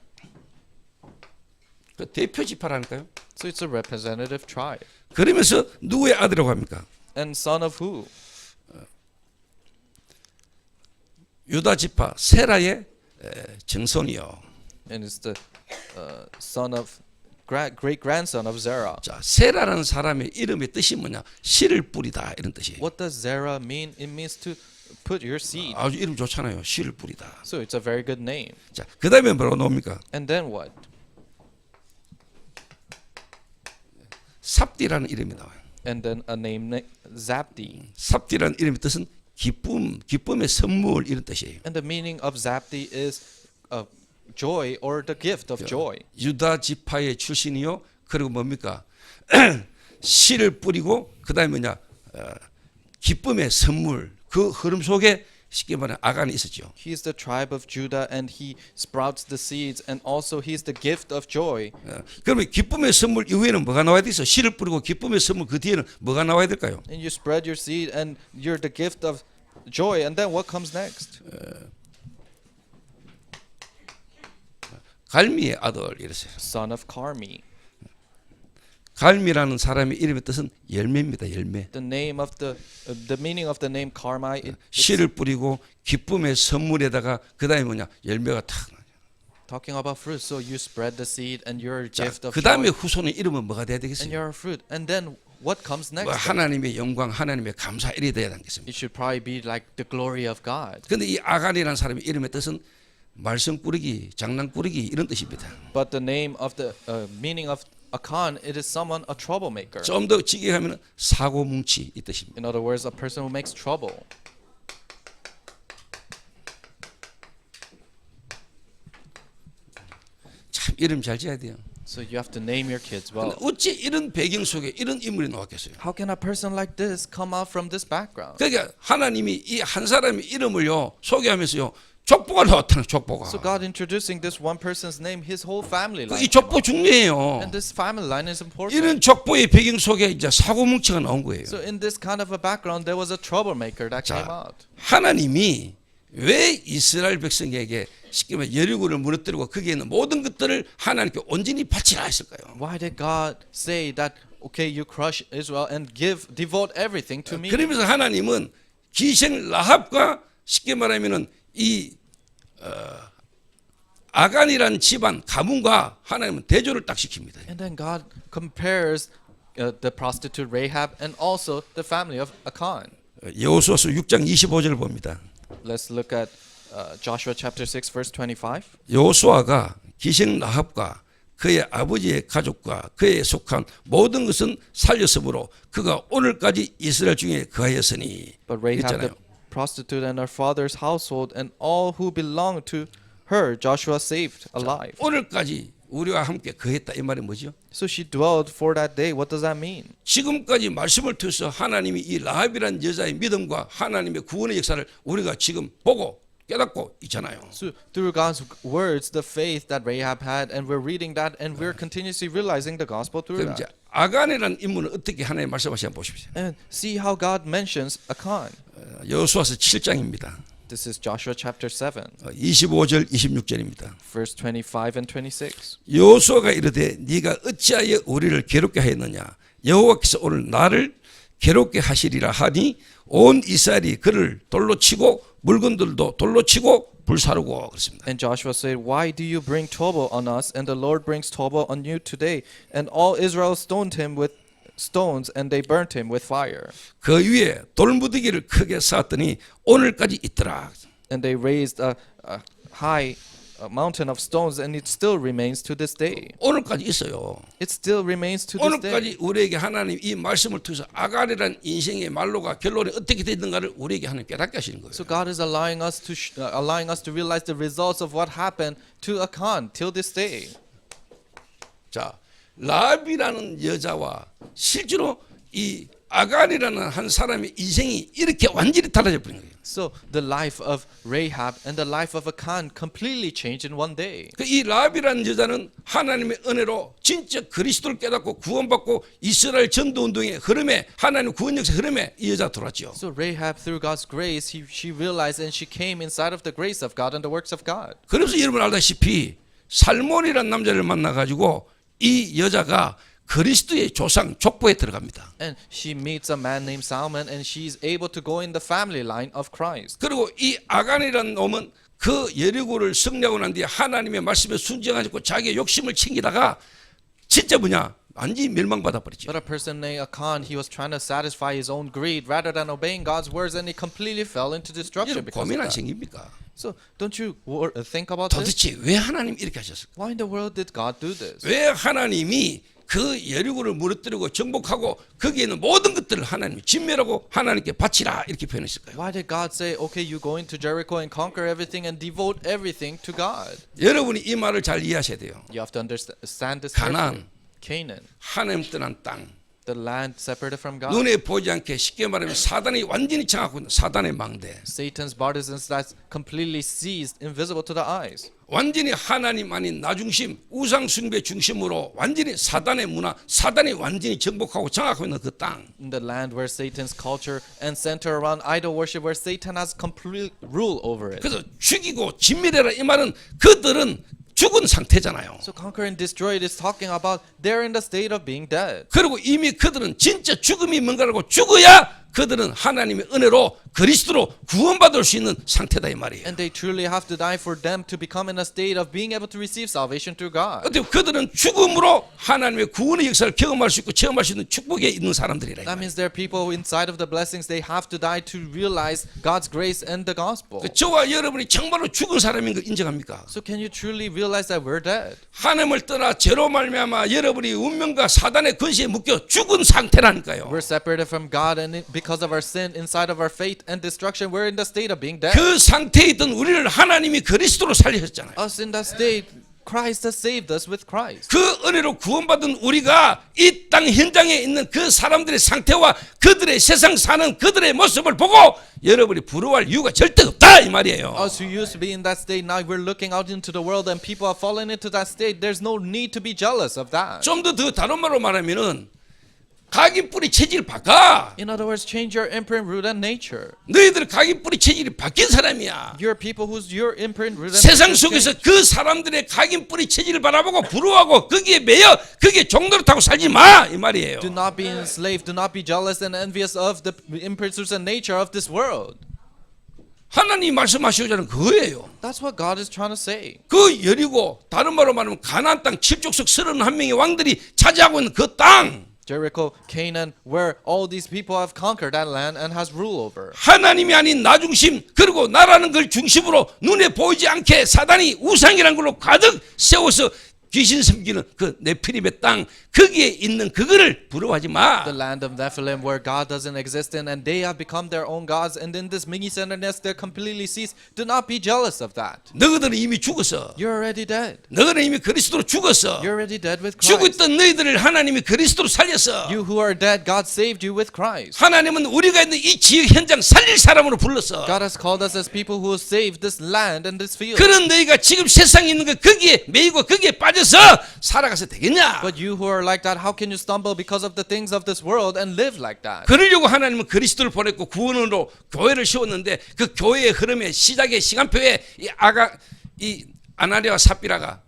그 대표지파라니까요. So it's a representative tribe. 그러면서 누구의 아들이라고 합니까? And son of who? 유다지파 세라의 정손이요. And it's the son of great grandson of Zerah. 자, 세라라는 사람의 이름의 뜻이 뭐냐? 씨를 뿌리다 이런 뜻이에요. What does Zerah mean? It means to put your seed. 아주 이름 좋잖아요. 씨를 뿌리다. So it's a very good name. 자, 그다음에 뭐라고 나옵니까? And then what? 삽디라는 이름이 나와요. And then a name Zabdi. 삽디라는 이름의 뜻은 기쁨, 기쁨의 선물 이런 뜻이에요. And the meaning of Zabdi is joy or the gift of joy. 유다 지파의 출신이요. 그리고 뭡니까? 씨를 뿌리고 그다음에 뭐냐? 기쁨의 선물. 그 흐름 속에 쉽게 말하면 아간이 있었죠. He is the tribe of Judah and he sprouts the seeds and also he is the gift of joy. 그러면 기쁨의 선물 이후에는 뭐가 나와야 되겠어? 씨를 뿌리고 기쁨의 선물 그 뒤에는 뭐가 나와야 될까요? And you spread your seed and you're the gift of joy. And then what comes next? 갈미의 아들 이랬어요. Son of Carmi. 갈미라는 사람의 이름의 뜻은 열매입니다. 열매. The name of the meaning of the name Carmi. 씨를 뿌리고 기쁨의 선물에다가 그다음에 뭐냐? 열매가 탁 나요. Talking about fruit. So you spread the seed and you're a 자, gift of 그다음에 joy. 후손의 이름은 뭐가 돼야 And 되겠어요? you're a fruit. And then what comes 뭐 next? 하나님의 영광, 하나님의 감사 이래 돼야 되겠습니다. It should probably be like the glory of God. 근데 이 아간이라는 사람의 이름의 뜻은 말썽 꾸리기, 장난 꾸리기 이런 뜻입니다. But the name of the meaning of Achan, it is someone a troublemaker. 좀 더 직역하면 사고 뭉치 이 뜻입니다. In other words, a person who makes trouble. 참 이름 잘 지어야 돼요. So you have to name your kids 근데 well. 어찌 이런 배경 속에 이런 인물이 나왔겠어요? How can a person like this come out from this background? 그러니까 하나님이 이 한 사람의 이름을요 소개하면서요 족보가 나왔다는 족보가. So God introducing this one person's name, his whole family line. 이 족보 중요해요. And this family line is important. 이런 족보의 배경 속에 이제 사고 뭉치가 나온 거예요. So in this kind of a background, there was a troublemaker that came 자, out. 하나님이 왜 이스라엘 백성에게 쉽게 말해 여리고를 무너뜨리고 거기에 있는 모든 것들을 하나님께 온전히 바치라 했을까요? Why did God say that? Okay, you crush Israel and devote everything to me. 그러면서 하나님은 기생 라합과 쉽게 말하면은 이 아간이라는 집안 가문과 하나님은 대조를 딱 시킵니다. And then God compares the prostitute Rahab and also the family of Achan. 여호수아서 6장 25절을 봅니다. Let's look at Joshua chapter 6 verse 25. 여호수아가 기생 라합과 그의 아버지의 가족과 그에 속한 모든 것은 살렸으므로 그가 오늘까지 이스라엘 중에 거하였으니. But Rahab 있잖아요. the prostitute and her father's household and all who belonged to her Joshua saved alive. 오늘까지 우리와 함께 거했다 이 말이 뭐죠? So she dwelled for that day. What does that mean? 지금까지 말씀을 통해서 하나님이 이 라합이라는 여자의 믿음과 하나님의 구원의 역사를 우리가 지금 보고 깨닫고 있잖아요. So through God's words, the faith that Rahab had, and we're reading that, and we're continuously realizing the gospel through 그럼 이제 that. 아간이라는 인물은 어떻게 하나님 말씀하시는지 보십시오. And see how God mentions Achan. 여호수아서 7장입니다. This is Joshua chapter 7, 25절 26절입니다. verse 25 and 26. 여호수아가 이르되 네가 어찌하여 우리를 괴롭게 하였느냐 여호와께서 오늘 나를 괴롭게 하시리라 하니 온 이스라엘이 그를 돌로 치고 물건들도 돌로 치고 불사르고 그렇습니다. And Joshua said, "Why do you bring trouble on us? And the Lord brings trouble on you today." And all Israel stoned him with stones, and they burnt him with fire. 그 위에 돌무더기를 크게 쌓았더니 오늘까지 있더라. And they raised a high mountain of stones, and it still remains to this day. 오늘까지 있어요. It still remains to this day. 오늘까지 우리에게 하나님 이 말씀을 통해서 아간이라는 인생의 말로가 결론이 어떻게 됐는가를 우리에게 하나님 깨닫게 하시는 거예요. So God is allowing us to realize the results of what happened to Achan till this day. 자, 라합이라는 여자와 실제로 이 아간이라는 한 사람의 인생이 이렇게 완전히 달라져 버린 거예요. So the life of Rahab and the life of Achan completely changed in one day. 이 라합이라는 여자는 하나님의 은혜로 진짜 그리스도를 깨닫고 구원받고 이스라엘 전도 운동의 흐름에 하나님 구원 역사 흐름에 이 여자 들어왔죠. So Rahab, through God's grace, she realized and she came inside of the grace of God and the works of God. 그래서 여러분 알다시피 살몬이라는 남자를 만나 가지고 이 여자가 그리스도의 조상 족보에 들어갑니다. And she meets a man named Salmon, and she's able to go in the family line of Christ. 그리고 이 아간이라는 놈은 그 여리고를 승리하고 난 뒤에 하나님의 말씀에 순종하지 않고 자기의 욕심을 챙기다가 진짜 뭐냐 완전히 멸망받아 버리죠. But a person named Achan, he was trying to satisfy his own greed rather than obeying God's words, and he completely fell into destruction because of 고민 안 that. 생깁니까? So don't you think about this? 도대체 왜 하나님 이렇게 하셨을까? Why in the world did God do this? 왜 하나님이 그 여리고를 무너뜨리고 정복하고 거기에 있는 모든 것들을 하나님이 진멸하고 하나님께 바치라 이렇게 표현했을까요? Why did God say, okay, you go into Jericho and conquer everything and devote everything to God? 여러분이 이 말을 잘 이해하셔야 돼요. You have to understand this 가나안. carefully. Canaan, 하나님 떠난 땅, the land separated from God. 눈에 보이지 않게 쉽게 말하면 사단이 완전히 장악하고 있는 사단의 망대, Satan's partisans that's completely seized, invisible to the eyes. 완전히 하나님 아닌 나중심, 우상 숭배 중심으로 완전히 사단의 문화, 사단이 완전히 정복하고 장악하고 있는 그 땅. In the land where Satan's culture and center around idol worship, where Satan has complete rule over it. 그래서 죽이고 진멸해라 이 말은 그들은 죽은 상태잖아요. So conquer and destroy it is talking about they're in the state of being dead. 그리고 이미 그들은 진짜 죽음이 뭔가라고 죽어야 그들은 하나님의 은혜로 그리스도로 구원받을 수 있는 상태다 이 말이에요. And they truly have to die for them to become in a state of being able to receive salvation through God. 어때 그들은 죽음으로 하나님의 구원의 역사를 경험할 수 있고 체험할 수 있는 축복에 있는 사람들이라. That means there are people inside of the blessings, they have to die to realize God's grace and the gospel. 저와 여러분이 정말로 죽은 사람인 걸 인정합니까? So can you truly realize that we're dead? 하나님을 떠나 죄로 말미암아 여러분이 운명과 사단의 권세에 묶여 죽은 상태라니까요. We're separated from God, and because of our sin, inside of our fate and destruction, we're in the state of being dead. 그 상태에 있던 우리를 하나님이 그리스도로 살리셨잖아요. Us in that state, Christ has saved us with Christ. 그 은혜로 구원받은 우리가 이 땅 현장에 있는 그 사람들의 상태와 그들의 세상 사는 그들의 모습을 보고 여러분이 부러워할 이유가 절대 없다 이 말이에요. Us who used to be in that state, now we're looking out into the world and people are falling into that state. There's no need to be jealous of that. 좀 더 다른 말로 말하면은 각인 뿌리 체질 바꿔. In other words, change your imprint, root, and nature. 너희들 각인 뿌리 체질이 바뀐 사람이야. You're people whose your imprint, root, and 세상 nature 속에서 change. 그 사람들의 각인 뿌리 체질을 바라보고 부러워하고 거기에 매여 거기에 종노릇 하고 살지 마 이 말이에요. Do not be enslaved. Do not be jealous and envious of the imprints, roots, and nature of this world. 하나님이 말씀하시고자 하는 그거예요. That's what God is trying to say. 그 여리고 다른 말로 말하면 가나안 땅 7족속 31명의 왕들이 차지하고 있는 그 땅. Jericho, Canaan, where all these people have conquered that land and has rule over. 하나님이 아닌 나 중심 그리고 나라는 걸 중심으로 눈에 보이지 않게 사단이 우상이라는 걸로 가득 세워서 귀신 섬기는 그 네피림의 땅 거기에 있는 그거를 부러워하지 마. The land of Nephilim where God doesn't exist in, and they have become their own gods, and in this mini-centeredness they're completely ceased. Do not be jealous of that. 너희들은 이미 죽었어. You're already dead. 너희는 이미 그리스도로 죽었어. You're already dead with 죽고 Christ. 있던 너희들을 하나님이 그리스도로 살렸어. You who are dead, God saved you with Christ. 하나님은 우리가 있는 이 지역 현장 살릴 사람으로 불렀어. God has called us as people who have saved this land and this field. 그런 너희가 지금 세상에 있는 거 거기에 매이고 거기에 빠져서 살아가서 되겠냐? But you who are like that, how can you stumble because of the things of this world and live like that? 그러려고 하나님은 그리스도를 보냈고 구원으로 교회를 세웠는데 그 교회의 흐름의 시작의 시간표에 이 아나리아와 삽비라가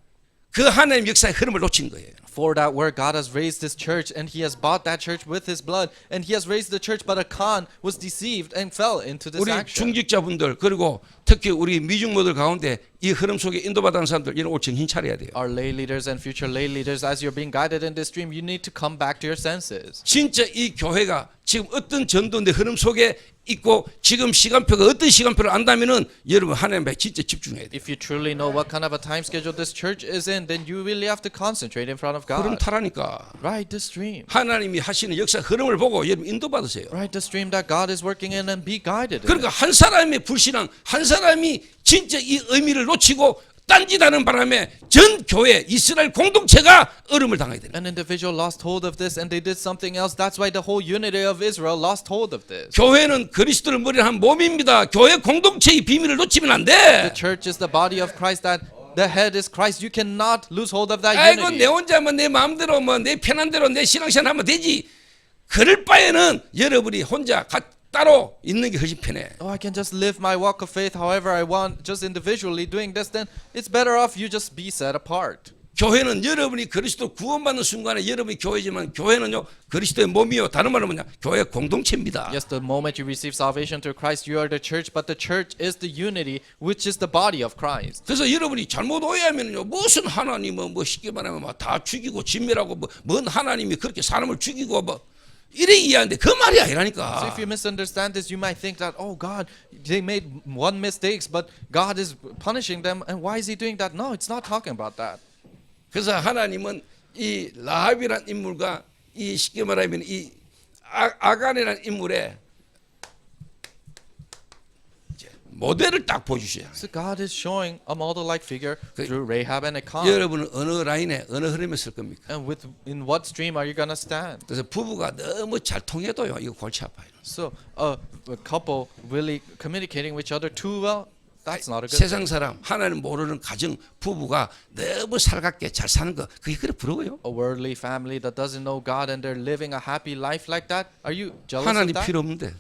그 하나님 역사의 흐름을 놓친 거예요. For that word, God has raised His church, and He has bought that church with His blood, and He has raised the church. But Achan was deceived and fell into this 우리 action. 중직자분들 그리고 특히 우리 미중모들 가운데 이 흐름 속에 인도받은 사람들 이런 올 정신 차려야 돼요. Our lay leaders and future lay leaders, as you're being guided in this stream, you need to come back to your senses. 진짜 이 교회가 지금 어떤 전도의 흐름 속에 있고 지금 시간표가 어떤 시간표를 안다면은 여러분 하나님께 진짜 집중해야 돼요. If you truly know what kind of a time schedule this church is in, then you really have to concentrate in front of 흐름 God. 타라니까. Right, the stream. 하나님이 하시는 역사 흐름을 보고 여러분 인도받으세요. Right, the stream that God is working in, and be guided in 그러니까 it. 한 사람의 불신앙, 한 사람이 진짜 이 의미를 놓치고 딴짓하는 바람에 전 교회 이스라엘 공동체가 얼음을 당하게 되는. An individual lost hold of this and they did something else. That's why the whole unity of Israel lost hold of this. 교회는 그리스도를 머리로 한 몸입니다. 교회 공동체의 비밀을 놓치면 안 The 돼. church is the body of Christ, that the head is Christ. You cannot lose hold of that 아이고 unity. 내 혼자면 내 마음대로 뭐 내 편한 대로 내 신앙생활 하면 되지. 그럴 바에는 여러분이 혼자 따로 있는 게 훨씬 편해. Oh, I can just live my walk of faith however I want, just individually doing this. Then it's better off you just be set apart. 교회는 여러분이 그리스도 구원받는 순간에 여러분이 교회지만 교회는요 그리스도의 몸이요. 다른 말로 뭐냐 교회 공동체입니다. Yes, the moment you receive salvation through Christ, you are the church, but the church is the unity, which is the body of Christ. 그래서 여러분이 잘못 오해하면요 무슨 하나님은 뭐 쉽게 말하면 막 다 죽이고 진멸하고 뭔 하나님이 그렇게 사람을 죽이고 뭐 이래 이해하는데 그 말이 So if 아니라니까. you misunderstand this, you might think that, oh God, they made one mistakes, but God is punishing them, and why is He doing that? No, it's not talking about that. 그래서 하나님은 이 라합이라는 인물과 이 쉽게 말하면 이 아간이라는 인물의 모델을 딱 보여주셔야. So God is showing a model-like figure through Rahab and Achan. 여러분은 어느 라인에 어느 흐름에 설 겁니까? And in what stream are you gonna stand? 그래서 부부가 너무 잘 통해도요 이거 골치 아파요. So a couple really communicating with each other too well, that's not a good thing. 세상 사람 하나님 모르는 가정 부부가 너무 살갑게 잘 사는 거 그게 그래 부러워요? A worldly family that doesn't know God and they're living a happy life like that, are you jealous of 하나님 that? 필요 없는데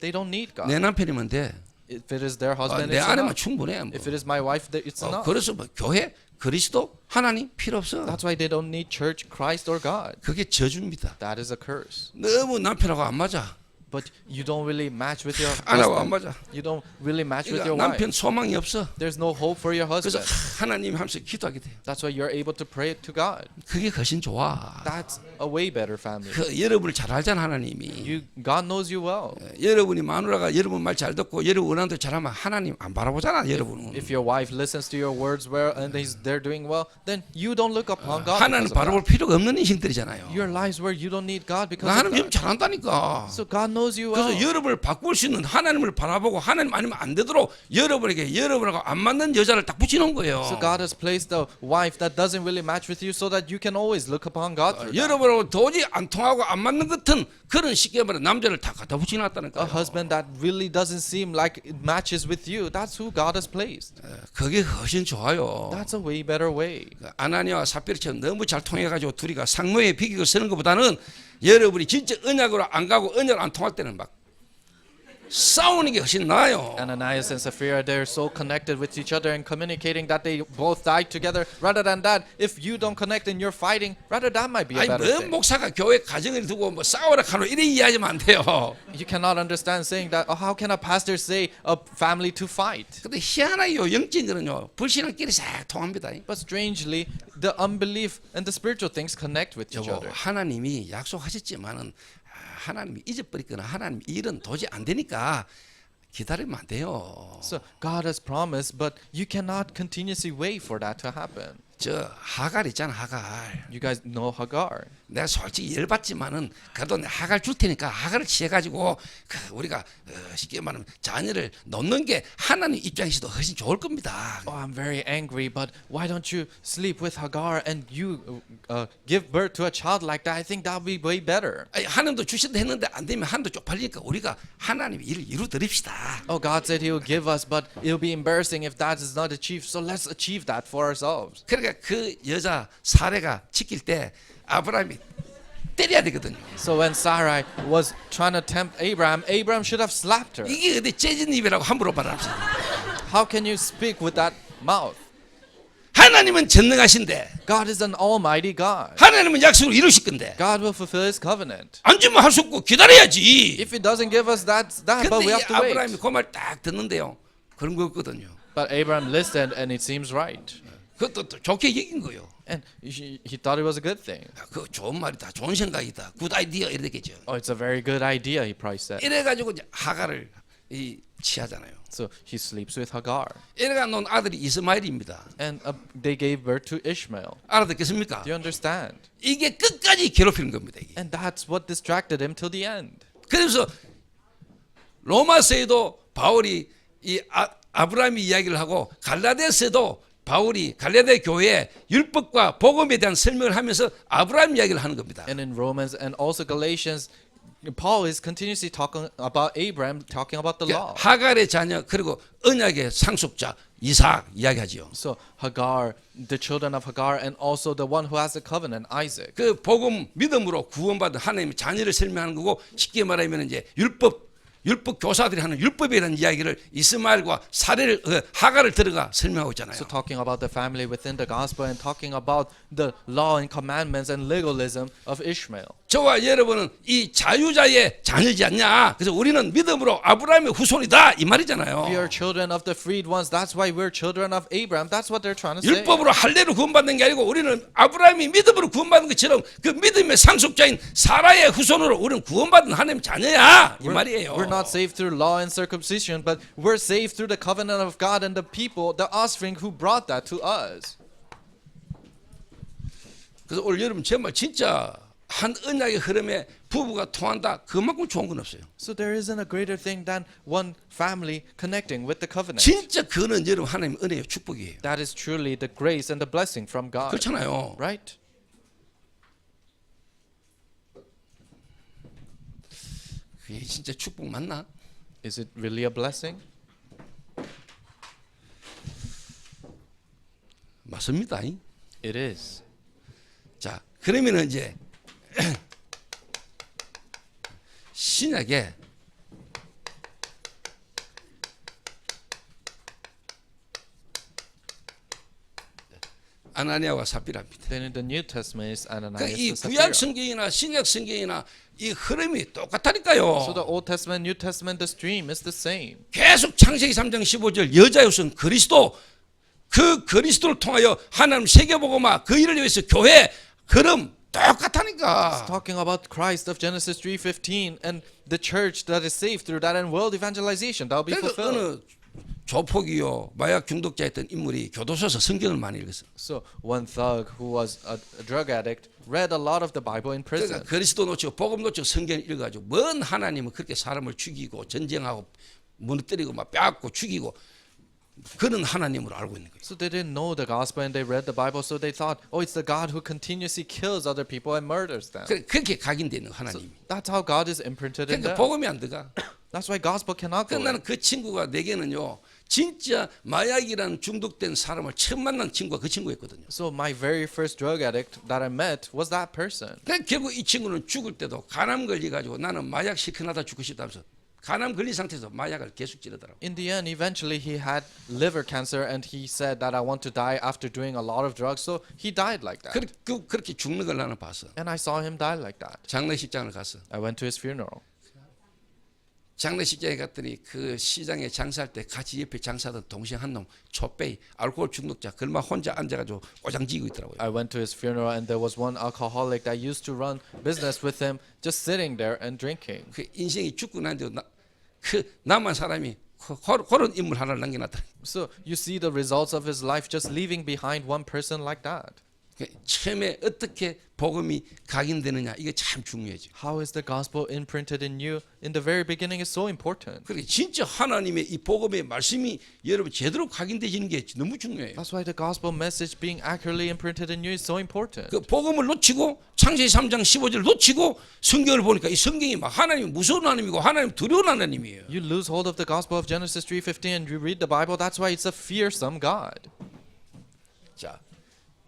They don't need God. 내 남편이면 돼. If it is their husband, 내 it's 아내만 enough. 충분해. 뭐. If it is my wife, it's enough. 그래서 뭐 교회 그리스도 하나님 필요 없어. That's why they don't need church, Christ, or God. 그게 저주입니다. That is a curse. 너무 남편하고 안 맞아. But you don't really match with your 아내하고 안 husband. 맞아. You don't really match with 그러니까 your 남편 wife. 소망이 없어. There's no hope for your 그래서 husband. 하나님 하면서 기도하게 돼. That's why you're able to pray to God. 그게 훨씬 좋아. That's a way better family. 그 여러분을 잘 알잖아 하나님이. God knows you well. 여러분이 마누라가 여러분 말 잘 듣고 여러분 원하는 대로 잘하면 하나님 안 바라보잖아 여러분은. If your wife listens to your words well and they're doing well, then you don't look upon God. 하나님 because of 바라볼 that. 필요가 없는 인생들이잖아요. Your lives where you don't need God because of 하나님 좀 that. 잘한다니까. So God knows you well. 그래서 여러분을 바꿀 수 있는 하나님을 바라보고 하나님 아니면 안 되도록 여러분에게 여러분하고 안 맞는 여자를 딱 붙이는 거예요. So God has placed a wife that doesn't really match with you so that you can always look upon God through that. 여러분하고 도저히 안 통하고 안 맞는 같은 그런 쉽게 말해 남자를 다 갖다 A 붙여놨다니까요. husband that really doesn't seem like it matches with you, that's who God has placed. 그게 훨씬 좋아요. That's a way better way. 아나니아와 삽비르처럼 너무 잘 통해가지고 둘이가 상노의 비극을 쓰는 것보다는 여러분이 진짜 언약으로 안 가고 언약으로 안 통할 때는 막 싸우는 게 훨씬 나아요. Ananias and Sapphira, they're so connected with each other and communicating that they both died together. Rather than that, if you don't connect and you're fighting, rather that might be a 아니 better 뭐 thing. 목사가 교회 가정을 두고 뭐 싸우라 카노 이래 이해하면 안 돼요. You cannot understand saying that, oh, how can a pastor say a family to fight? 근데 희한하요 영적인 거는요 불신앙끼리 싹 통합니다. But strangely, the unbelief and the spiritual things connect with each 여보 other. 하나님이 약속하셨지만은 하나님이 잊어버리거나 하나님 일은 도저히 안 되니까 기다리면 안 돼요. So God has promised, but you cannot continuously wait for that to happen. 저 하갈 있잖아 하갈. You guys know Hagar. 내가 솔직히 열받지만은 그래도 내가 하갈 줄 테니까 하갈을 취해가지고 그 우리가 쉽게 말하면 자녀를 놓는 게 하나님 입장에서도 훨씬 좋을 겁니다. Oh, I'm very angry, but why don't you sleep with Hagar and you give birth to a child like that? I think that would be way better. 아니, 하나님도 주신다 했는데 안 되면 하나님도 쪽팔리니까 우리가 하나님 일을 이루드립시다. Oh, God said He will give us, but it'll be embarrassing if that is not achieved. So let's achieve that for ourselves. 그러니까 그 여자 사례가 지킬 때 아브라함이 때려야 되거든요. So when Sarai was trying to tempt Abraham, Abraham should have slapped her. 이게 어디 째진 입이라고 함부로 말합시다. How can you speak with that mouth? 하나님은 전능하신데 God is an almighty God. 하나님은 약속을 이루실 건데 God will fulfill his covenant. 안 주면 할 수 없고 기다려야지. If he doesn't give us that, but 근데 we 이 have to 아브라함이 wait. 그 말 딱 듣는데요. 그런 거였거든요. But Abraham listened and it seems right. 그것도 또 좋게 여긴 거예요. And he thought it was a good thing. 그 좋은 말이다, 좋은 생각이다, 굿 아이디어 이랬겠죠. Oh, it's a very good idea, he probably said. 이래가지고 이제 하가를 취하잖아요. So he sleeps with Hagar. 이래가 놓은 아들이 이스마엘입니다. And they gave birth to Ishmael. 알아듣겠습니까? Do you understand? 이게 끝까지 괴롭히는 겁니다. 이게. And that's what distracted him till the end. 그래서 로마서에도 바울이 이 아브라함이 이야기를 하고 갈라디아서에도 바울이 갈라디아 교회에 율법과 복음에 대한 설명을 하면서 아브라함 이야기를 하는 겁니다. And in Romans and also Galatians, Paul is continuously talking about Abraham, talking about the law. 하갈의 자녀 그리고 언약의 상속자 이삭 이야기하지요. So Hagar, the children of Hagar, and also the one who has the covenant, Isaac. 그 복음 믿음으로 구원받은 하나님의 자녀를 설명하는 거고 쉽게 말하면 이제 율법 교사들이 하는 율법에 대한 이야기를 이스마엘과 사례를 하갈을 들어가 설명하고 있잖아요. So talking about the family within the gospel and talking about the law and commandments and legalism of Ishmael. 저와 여러분은 이 자유자의 자녀지 않냐? 그래서 우리는 믿음으로 아브라함의 후손이다 이 말이잖아요. We are children of the freed ones. That's why we're children of Abraham. That's what they're trying to say. 율법으로 할례로 구원받는 게 아니고 우리는 아브라함이 믿음으로 구원받은 것처럼 그 믿음의 상속자인 사라의 후손으로 우리는 구원받은 하나님 자녀야 이 말이에요. We're not saved through law and circumcision, but we're saved through the covenant of God and the people, the offspring who brought that to us. 그래서 올 여러분 정말 진짜 한 언약의 흐름에 부부가 통한다. 그만큼 좋은 건 없어요. So there isn't a greater thing than one family connecting with the covenant. 진짜 그는 여러분 하나님의 은혜요 축복이에요. That is truly the grace and the blessing from God. 그렇잖아요. Right? 그게 진짜 축복 맞나? Is it really a blessing? 맞습니다. It is. 자, 그러면은 이제 신약에 아나니아와 삽비라입니다. Then in the New Testament is Ananias 그러니까 이 and 구약 Sapphira. 성경이나 신약 성경이나 이 흐름이 똑같다니까요. So the Old Testament, New Testament, the stream is the same. 계속 창세기 3장 15절 여자의 후손 그리스도 그 그리스도를 통하여 하나님 세계복음화 그 일을 위해서 교회 흐름 똑같다니까. It's talking about Christ of Genesis 3:15 and the church that is saved through that and world evangelization that will be 그러니까 fulfilled. 어느 조폭이요 마약 중독자였던 인물이 교도소에서 성경을 많이 읽었어요. So one thug who was a drug addict read a lot of the Bible in prison. 그러니까 그리스도 놓치고 복음 놓치고 성경을 읽어가지고 뭔 하나님은 그렇게 사람을 죽이고 전쟁하고 무너뜨리고 막 빼앗고 죽이고 그는 하나님으로 알고 있는 거예요. So they didn't know the gospel and they read the Bible, so they thought, oh, it's the God who continuously kills other people and murders them. 그렇게 각인되는 So 하나님이. that's how God is imprinted in 그러니까 them. 복음이 안 들어가. That's why gospel cannot go 나는 in. 그 친구가 내게는요 진짜 마약이라는 중독된 사람을 처음 만난 친구가 그 친구였거든요. So my very first drug addict that I met was that person. 그러니까 결국 이 친구는 죽을 때도 간암 걸려가지고 나는 마약 시큰하다 죽고 싶다면서 간암 걸린 상태에서 마약을 계속 찌르더라고. In the end, eventually he had liver cancer and he said that I want to die after doing a lot of drugs. So he died like that. 그렇게 죽는 걸 나는 봤어. And I saw him die like that. 장례식장을 갔어. I went to his funeral. 장례식장에 갔더니 그 시장에 장사할 때 같이 옆에 장사하던 동생 한 놈 초빼이 알코올 중독자 그만 혼자 앉아가지고 꼬장지고 있더라고요. I went to his funeral and there was one alcoholic that used to run business with him just sitting there and drinking. 그 인생이 죽고 난데도 그 남한 사람이 그런 인물 하나를 남겨놨다. So you see the results of his life just leaving behind one person like that. 처음에 어떻게 복음이 각인되느냐 이게 참 중요하죠. How is the gospel imprinted in you? In the very beginning is so important. 그렇게 진짜 하나님의 이 복음의 말씀이 여러분 제대로 각인되지는 게 너무 중요해요. That's why the gospel message being accurately imprinted in you is so important. 그 복음을 놓치고 창세기 3장 15절 놓치고 성경을 보니까 이 성경이 막 하나님이 무서운 하나님이고 하나님 두려운 하나님이에요. You lose hold of the gospel of Genesis 3:15 and you read the Bible. That's why it's a fearsome God. 자,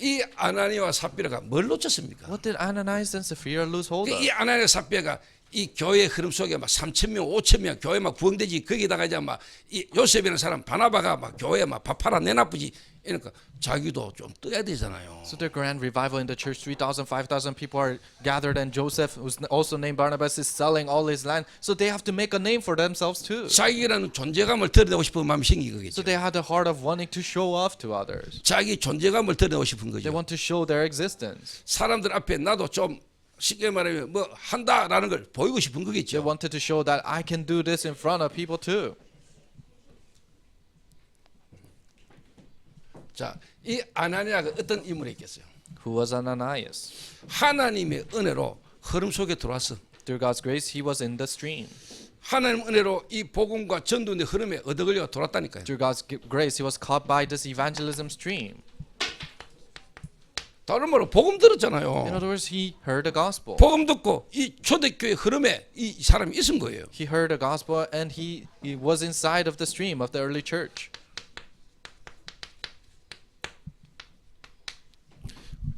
이 아나니아와 삽비라가 뭘 놓쳤습니까? What did Ananias and Sapphira lose hold of? 이 아나니아 삽비라가 이 교회 흐름 속에 막 3,000명, 5,000명 교회 막 부흥되지 거기다가 이제 막 이 요셉이라는 사람 바나바가 막 교회 막 밥 팔아 내놔쁘지 이러니까 자기도 좀 떠야 되잖아요. So the grand revival in the church, 3,000, 5,000 people are gathered, and Joseph, who's also named Barnabas, is selling all his land. So they have to make a name for themselves too. 자기라는 존재감을 드러내고 싶은 마음이 생긴 So 거겠죠. they had the heart of wanting to show off to others. 자기 존재감을 드러내고 싶은 They 거죠. want to show their existence. 사람들 앞에 나도 좀 쉽게 말하면 뭐 한다라는 걸 보이고 싶은 They 거겠죠. wanted to show that I can do this in front of people too. 자, 이 아나니아가 어떤 인물이겠어요? Who was Ananias? 하나님의 은혜로 흐름 속에 들어왔어. Through God's grace, he was in the stream. 하나님 은혜로 이 복음과 전도의 흐름에 얻어걸려 돌았다니까요. Through God's grace, he was caught by this evangelism stream. 다른 말로 복음 In 들었잖아요. other words, he heard the gospel. 복음 듣고 이 초대교회 흐름에 이 사람이 있은 거예요. He heard the gospel, and he was inside of the stream of the early church.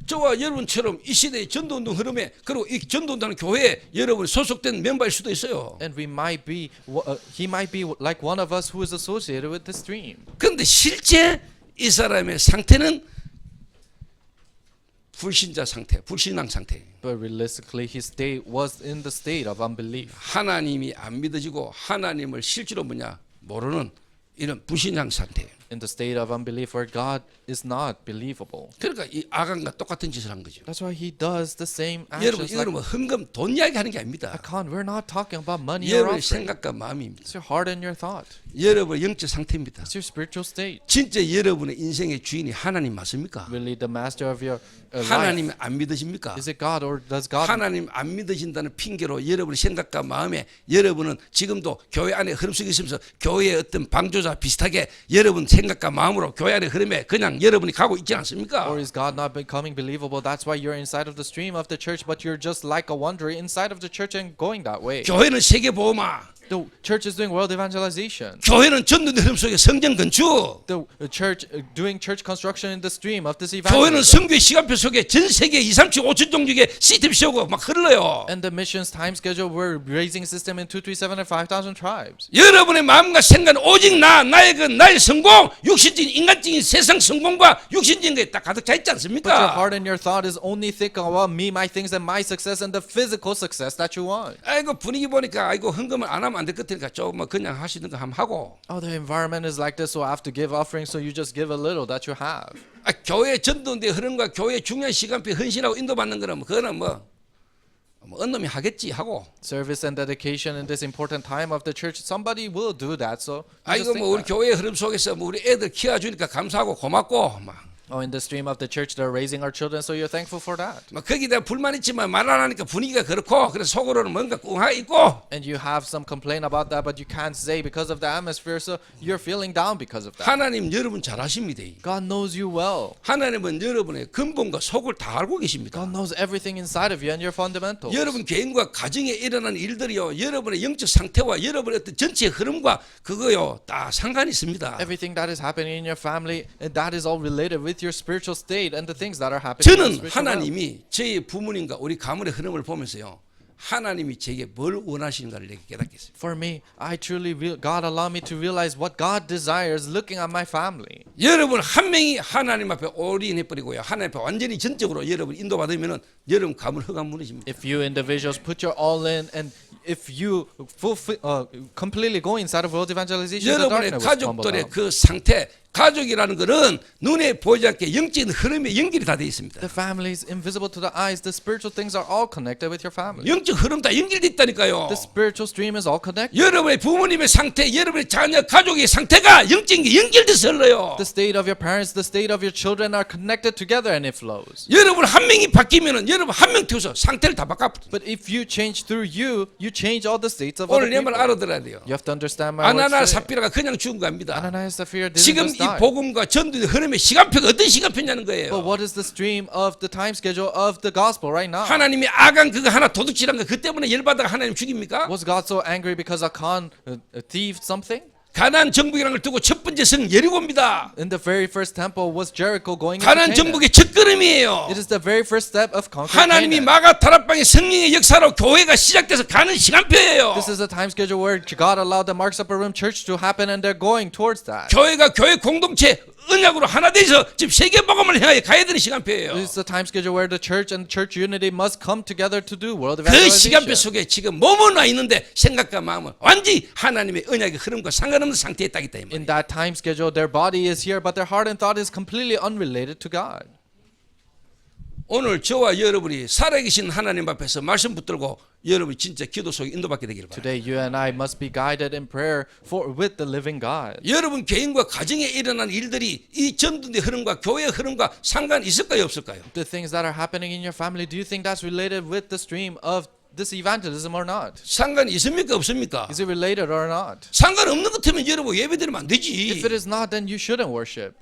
저와 여러분처럼 이 시대의 전도운동 흐름에 그리고 이 전도운동하는 교회에 여러분이 소속된 멤버일 수도 있어요. And he might be like one of us who is associated with the stream. 그런데 실제 이 사람의 상태는 불신자 상태, 불신앙 상태. But realistically, his state was in the state of unbelief. 하나님이 안 믿어지고 하나님을 실제로 뭐냐 모르는 이런 불신앙 상태. In the state of unbelief where God is not believable. 그러니까 이 아간과 똑같은 짓을 한 거죠. That's why he does the same 여러분 actions. 이거는 뭐 헌금 돈 이야기 하는 게 아닙니다. We're not talking about money or 여러분의 offering. 생각과 마음입니다. It's your heart and your thought. 여러분의 영적 상태입니다. It's your spiritual state. 진짜 여러분의 인생의 주인이 하나님 맞습니까? Really, the master of your life. 하나님 안 믿으십니까? Is it God or does God? 하나님 안 믿으신다는 핑계로 여러분의 생각과 마음에 여러분은 지금도 교회 안에 흐름 속에 있으면서 교회의 어떤 방조자 비슷하게 여러분 생각과 마음으로 교회 안에 흐름에 그냥 여러분이 가고 있지 않습니까? Or is God not becoming believable? That's why you're inside of the stream of the church, but you're just like a wanderer inside of the church and going that way. 교회는 세계보호마, The church is doing world evangelization. 교회는 전도의 흐름 속에 성전 건축, The church doing church construction in the stream of this 교회는 evangelism. 선교의 시간표 속에 전 세계 2, 3, 7, 5천 종족의 시스템 세우고 막 흘러요. And the missions time schedule, we're raising system in 237 and 5,000 tribes. 여러분의 마음과 생각은 오직 나의 성공, 육신적인 인간적인 세상 성공과 육신적인 것에 딱 가득 차 있지 But your 않습니까? heart and your thought is only thinking about me, my things, and my success, and the physical success that you want. 아이고 분위기 보니까 아이고 헌금을 안 하면 안 될 것 같으니까 조금 그냥 하시는 거 한번 하고. Oh, the environment is like this, so I have to give offerings, so you just give a little that you have. 교회 전도의 흐름과 교회 중요한 시간표에 헌신하고 인도받는 거는 그거는 뭐 언놈이 하겠지 하고. Service and dedication in this important time of the church, somebody will do that. So you just 아이고 think 뭐 우리 that. 교회 흐름 속에서 뭐 우리 애들 키워주니까 감사하고 고맙고 막. Oh, in the stream of the church, they're raising our children, so you're thankful for that. 막 거기다 불만 있지만 말 안 하니까 분위기가 그렇고 그래서 속으로는 뭔가 꿍하 있고. And you have some complaint about that, but you can't say because of the atmosphere, so you're feeling down because of that. 하나님 여러분 잘 아십니다. God knows you well. 하나님은 여러분의 근본과 속을 다 알고 계십니다. God knows everything inside of you and your fundamentals. 여러분 개인과 가정에 일어나는 일들이요, 여러분의 영적 상태와 여러분의 어떤 전체 흐름과 그거요 다 상관이 있습니다. Everything that is happening in your family, and that is all related with your spiritual state and the things that are happening in your 저는 spiritual realm. 하나님이 저희 부모님과 우리 가문의 흐름을 보면서요, 하나님이 제게 뭘 원하시는가를 내게 깨닫겠어요. For me, God allowed me to realize what God desires looking at my family. 여러분 한 명이 하나님 앞에 올인해 버리고요, 하나님 앞에 완전히 전적으로 여러분 인도받으면은 여러분 가문 흑암 무너집니다. If you individuals put your all in, and if you completely go inside of world evangelization, the 여러분의 darkness will crumble 가족들의 down. 그 상태, 가족이라는 것은 눈에 보이지 않게 영적인 흐름에 연결이 다 되어 있습니다. The family is invisible to the eyes. The spiritual things are all connected with your family. 영적 흐름 다 연결돼 있다니까요. The spiritual stream is all connected. 여러분의 부모님의 상태, 여러분의 자녀, 가족의 상태가 영적인 게 연결돼서 흘러요. The state of your parents, the state of your children are connected together, and it flows. 여러분 한 명이 바뀌면은 여러분 한 명 튀어서 상태를 다 바꿔. But if you change through you, you change all the states of other 오늘 내 말 people. 알아들어야 돼요. You have to understand my words 아나나 today. 사피라가 그냥 죽은 겁니다. Ananias and Sapphira didn't 지금 just 이 die. 복음과 전도의 흐름의 시간표가 어떤 시간표냐는 But 거예요. what is the stream of the time schedule of the gospel right now? 하나님이 아간 그거 하나 도둑질한 거 그 때문에 열받아가 하나님 죽입니까? Was God so angry because Achan thieved something? 가나안 정복이라는 걸 두고 첫 번째 성 여리고입니다. In the very first temple was Jericho going into 가나안 Canaan. 정복의 첫걸음이에요. It is the very first step of conquering 하나님이 Canaan. 마가다락방의 성령의 역사로 교회가 시작돼서 가는 시간표예요. This is a time schedule where God allowed the Mark's Upper Room Church to happen, and they're going towards that. 교회가 교회 공동체 언약으로 하나 돼서 지금 세계복음을 향해 가야 되는 시간표예요. This is the time schedule where the church and church unity must come together to do world 그 시간표 evangelization. 속에 지금 몸은 와 있는데 생각과 마음은 완전히 하나님의 언약의 흐름과 상관없는 상태에 있다기 때문에 In that time schedule, their body is here, but their heart and thought is completely unrelated to God. 오늘 저와 여러분이 살아계신 하나님 앞에서 말씀 붙들고 여러분이 진짜 기도 속에 인도받게 되기를 바랍니다. Today, you and I must be guided in prayer with the living God. 여러분 개인과 가정에 일어난 일들이 이 전도의 흐름과 교회의 흐름과 상관이 있을까요 없을까요? The things that are happening in your family, do you think that's related with the stream of this evangelism or not? 상관이 있습니까 없습니까? Is it related or not? 상관없는 것 같으면 여러분 예배드리면 안 If 되지. it is not, then you shouldn't worship.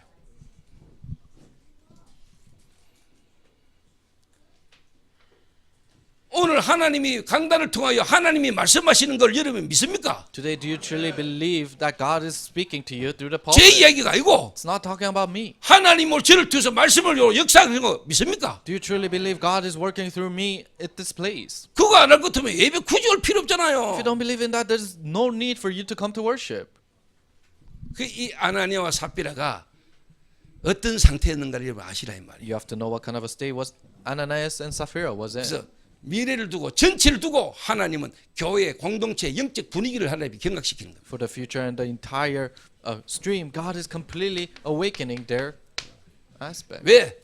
오늘 하나님이 강단을 통하여 하나님이 말씀하시는 걸 여러분 믿습니까? Today, do you truly believe that God is speaking to you through the 제 pulpit? 이야기가 아니고 It's not talking about me. 하나님을 저를 통해서 말씀을 역사하는 거 믿습니까? Do you truly believe God is working through me at this place? 그거 안 할 것 같으면 예배 굳이 올 필요 If 없잖아요. you don't believe in that, there's no need for you to come to worship. 그 이 아나니아와 삽비라가 어떤 상태였는가를 여러분 아시라 이 말이에요. You have to know what kind of a state was Ananias and Sapphira was in. 그래서 미래를 두고 전체를 두고 하나님은 교회 공동체 영적 분위기를 하나님이 경각시키는 겁니다. For the future and the entire stream, God is completely awakening their aspect. 왜?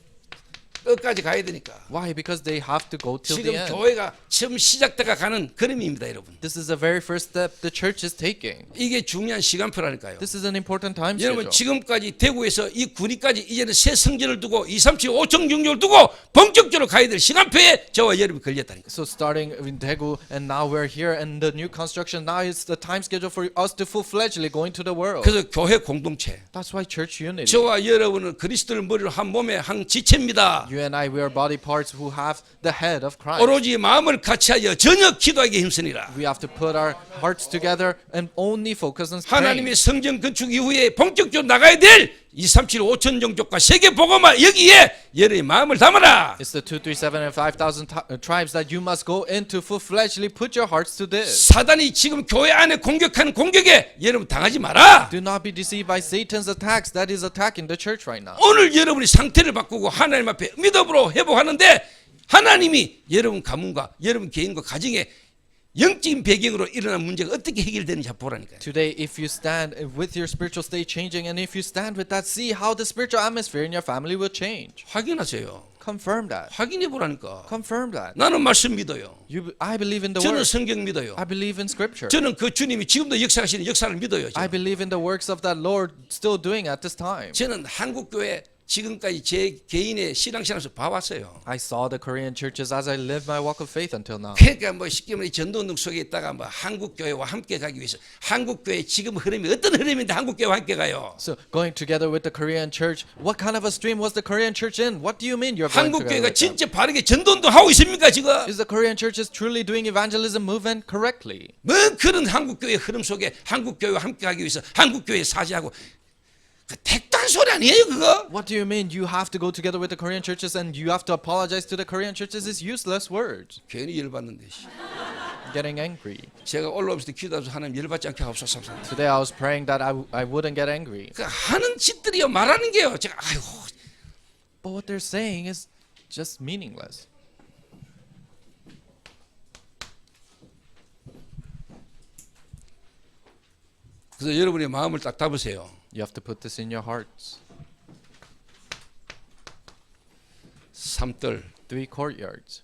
끝까지 가야 되니까. Why? Because they have to go till 지금 the end. 교회가 처음 시작돼가 가는 걸음입니다, 여러분. This is the very first step the church is taking. 이게 중요한 시간표라니까요. This is an important time 여러분 schedule. 지금까지 대구에서 이 구리까지 이제는 새 성전을 두고 2, 3, 7, 5천 경력을 두고 본격적으로 가야 될 시간표에 저와 여러분이 걸렸다니까. So starting in Daegu and now we're here and the new construction, now it's the time schedule for us to full-fledgedly go into the world. 그래서 교회 공동체 That's why church unity. 저와 여러분은 그리스도를 머리로 한 몸의 한 지체입니다. You and I, we are body parts who have the head of Christ. 오로지 마음을 같이하여 전혀 기도하게 힘쓰니라. We have to put our hearts together and only focus on praying. 하나님의 성전 건축 이후에 본격적으로 나가야 될 2, 3, 7, 5천 종족과 세계 복음화 여기에 여러분의 마음을 담아라. It's the 2, 3, 7, and 5,000 tribes that you must go into full-fledgedly. Put your hearts to this. 사단이 지금 교회 안에 공격하는 공격에 여러분 당하지 마라. Do not be deceived by Satan's attacks that is attacking the church right now. 오늘 여러분이 상태를 바꾸고 하나님 앞에 믿음으로 회복하는데 하나님이 여러분 가문과 여러분 개인과 가정에 영적인 배경으로 일어난 문제가 어떻게 해결되는지 보라니까요. Today, if you stand with your spiritual state changing, and if you stand with that, see how the spiritual atmosphere in your family will change. 확인하세요. Confirm that. 확인해 보라니까. Confirm that. 나는 말씀 믿어요. I believe in the 저는 word. 성경 믿어요. I believe in scripture. 저는 그 주님이 지금도 역사하시는 역사를 믿어요. I 저는, believe in the works of that Lord still doing at this time. 저는 한국 교회 지금까지 제 개인의 신앙생활에서 봐왔어요. I saw the Korean churches as I lived my walk of faith until now. 그러니까 뭐 쉽게 말해 전도운동 속에 있다가 뭐 한국 교회와 함께 가기 위해서 한국 교회 지금 흐름이 어떤 흐름인데 한국 교회와 함께 가요. So going together with the Korean church, what kind of a stream was the Korean church in? What do you mean you're going 한국 together 교회가 with them? 진짜 바르게 전도운동 하고 있습니까 지금? Is the Korean church is truly doing evangelism movement correctly? 뭐 그런 한국 교회 흐름 속에 한국 교회와 함께 가기 위해서 한국 교회 사죄하고 그 택단 소리 아니에요 그거? What do you mean you have to go together with the Korean churches and you have to apologize to the Korean churches? Is useless words. 괜히 열받는데. Getting angry. 제가 올라오면서 기도하면서 하나님 열받지 않게 하옵소서. Today I was praying that I wouldn't get angry. 그 하는 짓들이요 말하는 게요. 제가 아이고 But what they're saying is just meaningless. 그래서 여러분의 마음을 딱 담으세요. You have to put this in your hearts. 삼들 3 courtyards.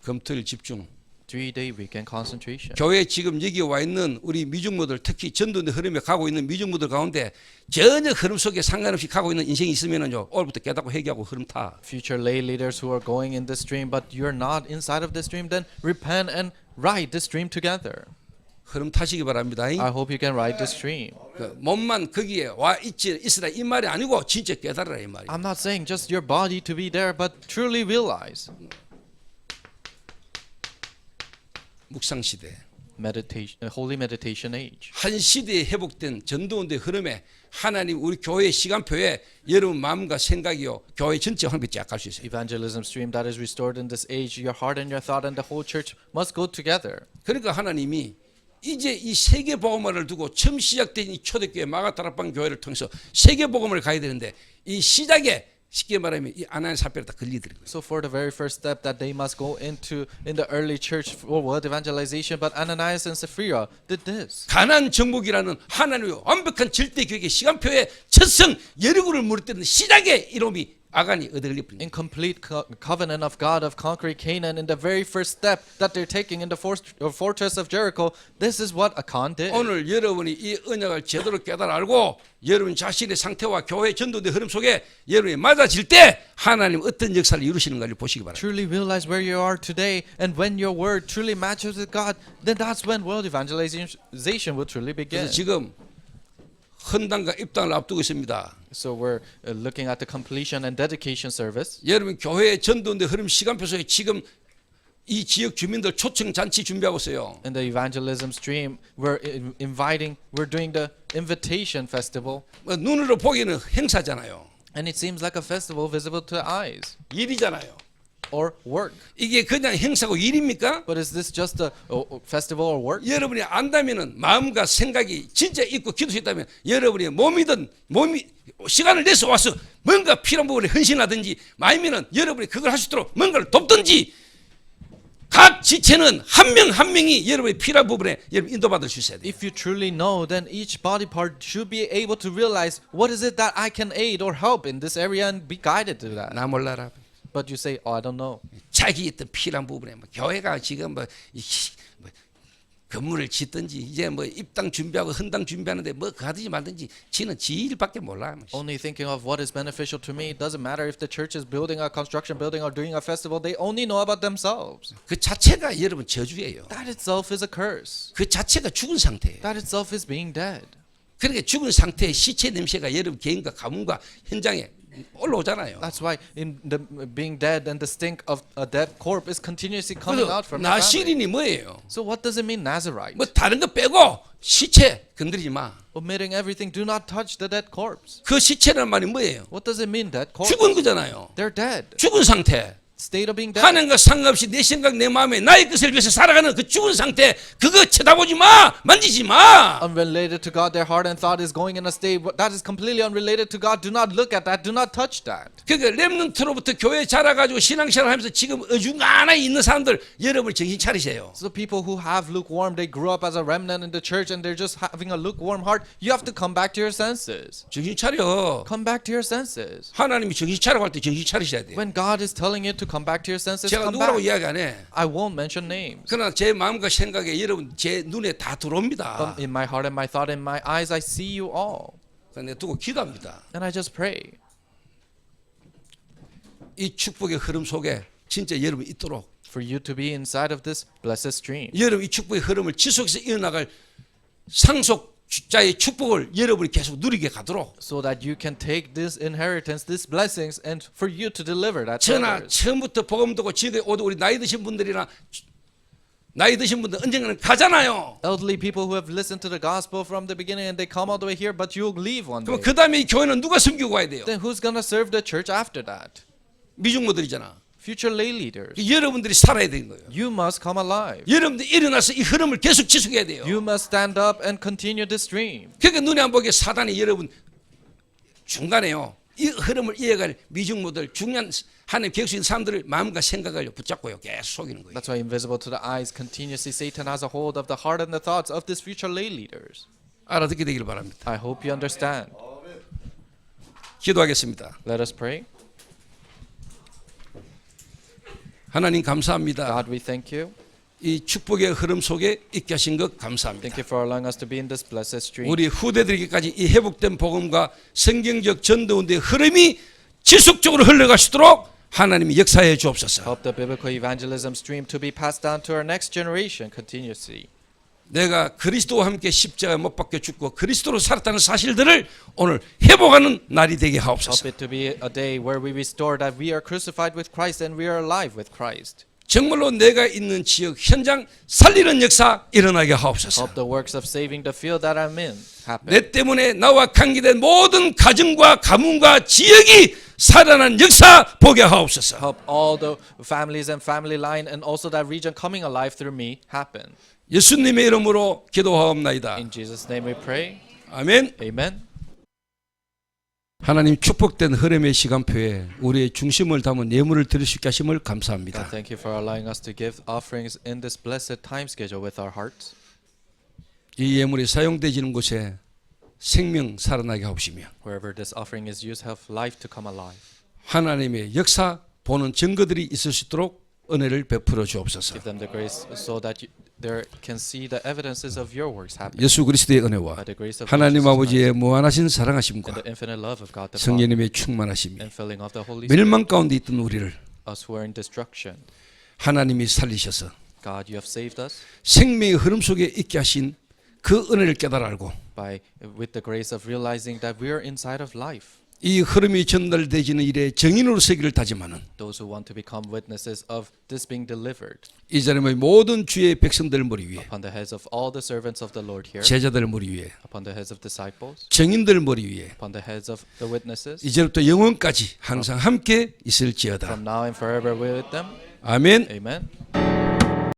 금토일 집중. 3-day weekend concentration. 교회 지금 여기 와 있는 우리 미중모들 특히 전도의 흐름에 가고 있는 미중모들 가운데 전혀 흐름 속에 상관없이 가고 있는 인생이 있으면은요 오늘부터 깨닫고 회개하고 흐름 타. Future lay leaders who are going in this stream, but you're not inside of this stream, then repent and ride this stream together. 흐름 타시기 바랍니다. I hope you can ride this stream. 그 몸만 거기에 와 있으라 이 말이 아니고 진짜 깨달으라 이 말이에요. I'm not saying just your body to be there, but truly realize. 묵상 시대, holy meditation age. 한 시대에 회복된 전도운동의 흐름에 하나님 우리 교회의 시간표에 여러분 마음과 생각이요 교회 전체 환경이 쫙 갈 수 있어요. Evangelism stream that is restored in this age, your heart and your thought and the whole church must go together. 그러니까 하나님이 이제 이 세계 복음화를 두고 처음 시작된 이 초대교회 마가다락방 교회를 통해서 세계 복음을 가야 되는데 이 시작에 쉽게 말하면 이 아나니아 사피라 다 걸리더라고요. So for the very first step that they must go into in the early church for world evangelization, but Ananias and Sapphira did this. 가나안 정복이라는 하나님의 완벽한 절대 계획의 시간표에 첫성 여리고를 무너뜨리는 시작에 이놈이 아간이 얻어걸려버린 In complete covenant of God of conquering Canaan, in the very first step that they're taking in the fortress of Jericho, this is what Achan did. 오늘 여러분이 이 언약을 제대로 깨달아 알고 여러분 자신의 상태와 교회 전도의 흐름 속에 여러분이 맞아질 때 하나님 어떤 역사를 이루시는가를 보시기 바랍니다. Truly realize where you are today, and when your word truly matches with God, then that's when world evangelization will truly begin. 그래서 지금 헌당과 입당을 앞두고 있습니다. So we're looking at the completion and dedication service. 여러분 교회의 전도의 흐름 시간표 속에 지금 이 지역 주민들 초청 잔치 준비하고 있어요. In the evangelism stream, we're we're doing the invitation festival. 눈으로 보기에는 행사잖아요. And it seems like a festival visible to the eyes. 일이잖아요. Or work. 이게 그냥 행사고 일입니까? But is this just a festival or work? 여러분이 안다면은 마음과 생각이 진짜 있고 기도했다면 여러분이 몸이 시간을 내서 와서 뭔가 필요한 부분에 헌신하든지 아니면은 여러분이 그걸 할 수 있도록 뭔가를 돕든지 각 지체는 한 명 한 명이 여러분의 필요한 부분에 여러분 인도받을 수 있어야 돼요. If you truly know, then each body part should be able to realize what is it that I can aid or help in this area and be guided to that. 나 몰라라. But you say, oh, I don't know. 자기 어떤 필요한 부분에 교회가 지금 건물을 짓든지 이제 입당 준비하고 헌당 준비하는데 가든지 말든지 지는 지 일밖에 몰라. Only thinking of what is beneficial to me. It doesn't matter if the church is building a construction building or doing a festival. They only know about themselves. 그 자체가 여러분 저주예요. That itself is a curse. 그 자체가 죽은 상태예요. That itself is being dead. 그러니까 죽은 상태의 시체 냄새가 여러분 개인과 가문과 현장에 올라오잖아요. That's why in the being dead and the stink of a dead corpse is continuously coming out from the family. 나시린이 뭐예요? So what does it mean, Nazarite? 뭐 다른 거 빼고 시체 건드리지 마. Omitting everything, do not touch the dead corpse. 그 시체란 말이 뭐예요? What does it mean, dead corpse? 죽은 거잖아요. They're dead. 죽은 상태. State of being dead. 하나님과 상관없이 내 생각 내 마음에 나의 것을 위해서 살아가는 그 죽은 상태 그거 쳐다보지 마. 만지지 마. Unrelated to God, their heart and thought is going in a state that is completely unrelated to God. Do not look at that. Do not touch that. 그러니까 렘넌트로부터 교회 자라가지고 신앙생활 하면서 지금 어중간하게 있는 사람들 여러분 정신 차리세요. So people who have lukewarm, they grew up as a remnant in the church and they're just having a lukewarm heart. You have to come back to your senses. 정신 차려. Come back to your senses. 하나님이 정신 차리고 할 때 정신 차리셔야 돼요. When God is telling you to come back to your senses, 제가 come 누구라고 back. 이야기 안 해. I won't mention names. 그러나 제 마음과 생각에 여러분 제 눈에 다 들어옵니다. But in my heart and my thought and my eyes, I see you all. 그런데 두고 기도합니다. And I just pray. 이 축복의 흐름 속에 진짜 여러분 있도록 For you to be inside of this blessed stream. 여러분 이 축복의 흐름을 지속해서 이어나갈 상속자의 축복을 여러분이 계속 누리게 가도록 So that you can take this inheritance, these blessings, and for you to deliver that to 저나 others. 처음부터 복음 듣고 지금 우리 나이 드신 분들이나 나이 드신 분들 언젠가는 가잖아요. Elderly people who have listened to the gospel from the beginning and they come all the way here, but you'll leave one day. 그럼 그 다음에 이 교회는 누가 섬기고 가야 돼요? Then who's gonna serve the church after that? 미중모들이잖아. Future lay leaders. 여러분들이 살아야 되는 거예요. You must come alive. 여러분들이 일어나서 이 흐름을 계속 지속해야 돼요. You must stand up and continue the stream. 그러니까 눈에 안 보게 사단이 여러분 중간에요. 이 흐름을 이어갈 미중모들 중요한 하나님 계획 속에 있는 사람들을 마음과 생각을 붙잡고요. 계속 속이는 거예요. That's why invisible to the eyes, continuously Satan has a hold of the heart and the thoughts of these future lay leaders. 알아듣게 되기를 바랍니다. I hope you understand. 기도하겠습니다. Let us pray. 하나님 감사합니다. God, we thank you. 이 축복의 흐름 속에 있게 하신 것 감사합니다. Thank you for allowing us to be in this blessed stream. 우리 후대들에게까지 이 회복된 복음과 성경적 전도운동의 흐름이 지속적으로 흘러갈 수 있도록 하나님이 역사해 주옵소서. Help the biblical evangelism stream to be passed down to our next generation continuously. 내가 그리스도와 함께 십자가에 못 박혀 죽고 그리스도로 살았다는 사실들을 오늘 회복하는 날이 되게 Help 하옵소서. it to be a day where we restore that we are crucified with Christ and we are alive with Christ. 정말로 내가 있는 지역 현장 살리는 역사 일어나게 하옵소서. Help the works of saving the field that I'm in happen. 내 때문에 나와 관계된 모든 가정과 가문과 지역이 살아난 역사 보게 하옵소서. Help all the families and family line and also that region coming alive through me happen. 예수님의 이름으로 기도하옵나이다. In Jesus' name we pray. 아멘. Amen. 하나님 축복된 흐름의 시간표에 우리의 중심을 담은 예물을 드릴 수 있게 하심을 God, 감사합니다. thank you for allowing us to give offerings in this blessed time schedule with our hearts. 이 예물이 사용되지는 곳에 생명 살아나게 하옵시며 Wherever this offering is used, have life to come alive. 하나님의 역사 보는 증거들이 있을 수 있도록 은혜를 베풀어 주옵소서. Give them the grace so that they can see the evidences of your works happening. 예수 그리스도의 은혜와 By the grace of 하나님 Jesus 아버지의 Christ 무한하신 and 사랑하심과 the infinite love of God the Father 성령님의 충만하심이 and filling of the Holy Spirit, 멸망 가운데 있던 우리를 us who are in destruction. 하나님이 살리셔서 God, you have saved us 생명의 흐름 속에 있게 하신 그 은혜를 깨달아 알고 by with the grace of realizing that we are inside of life. 이 흐름이 전달되지는 일에 증인으로 서기를 다짐하는 Those who want to become witnesses of this being delivered 이 자리의 모든 주의 백성들 머리 위에 upon the heads of all the servants of the Lord here, 제자들 머리 위에 upon the heads of disciples, 증인들 머리 위에 upon the heads of the witnesses, 이제부터 영원까지 항상 함께 있을지어다. from now and forever with them. 아멘. Amen.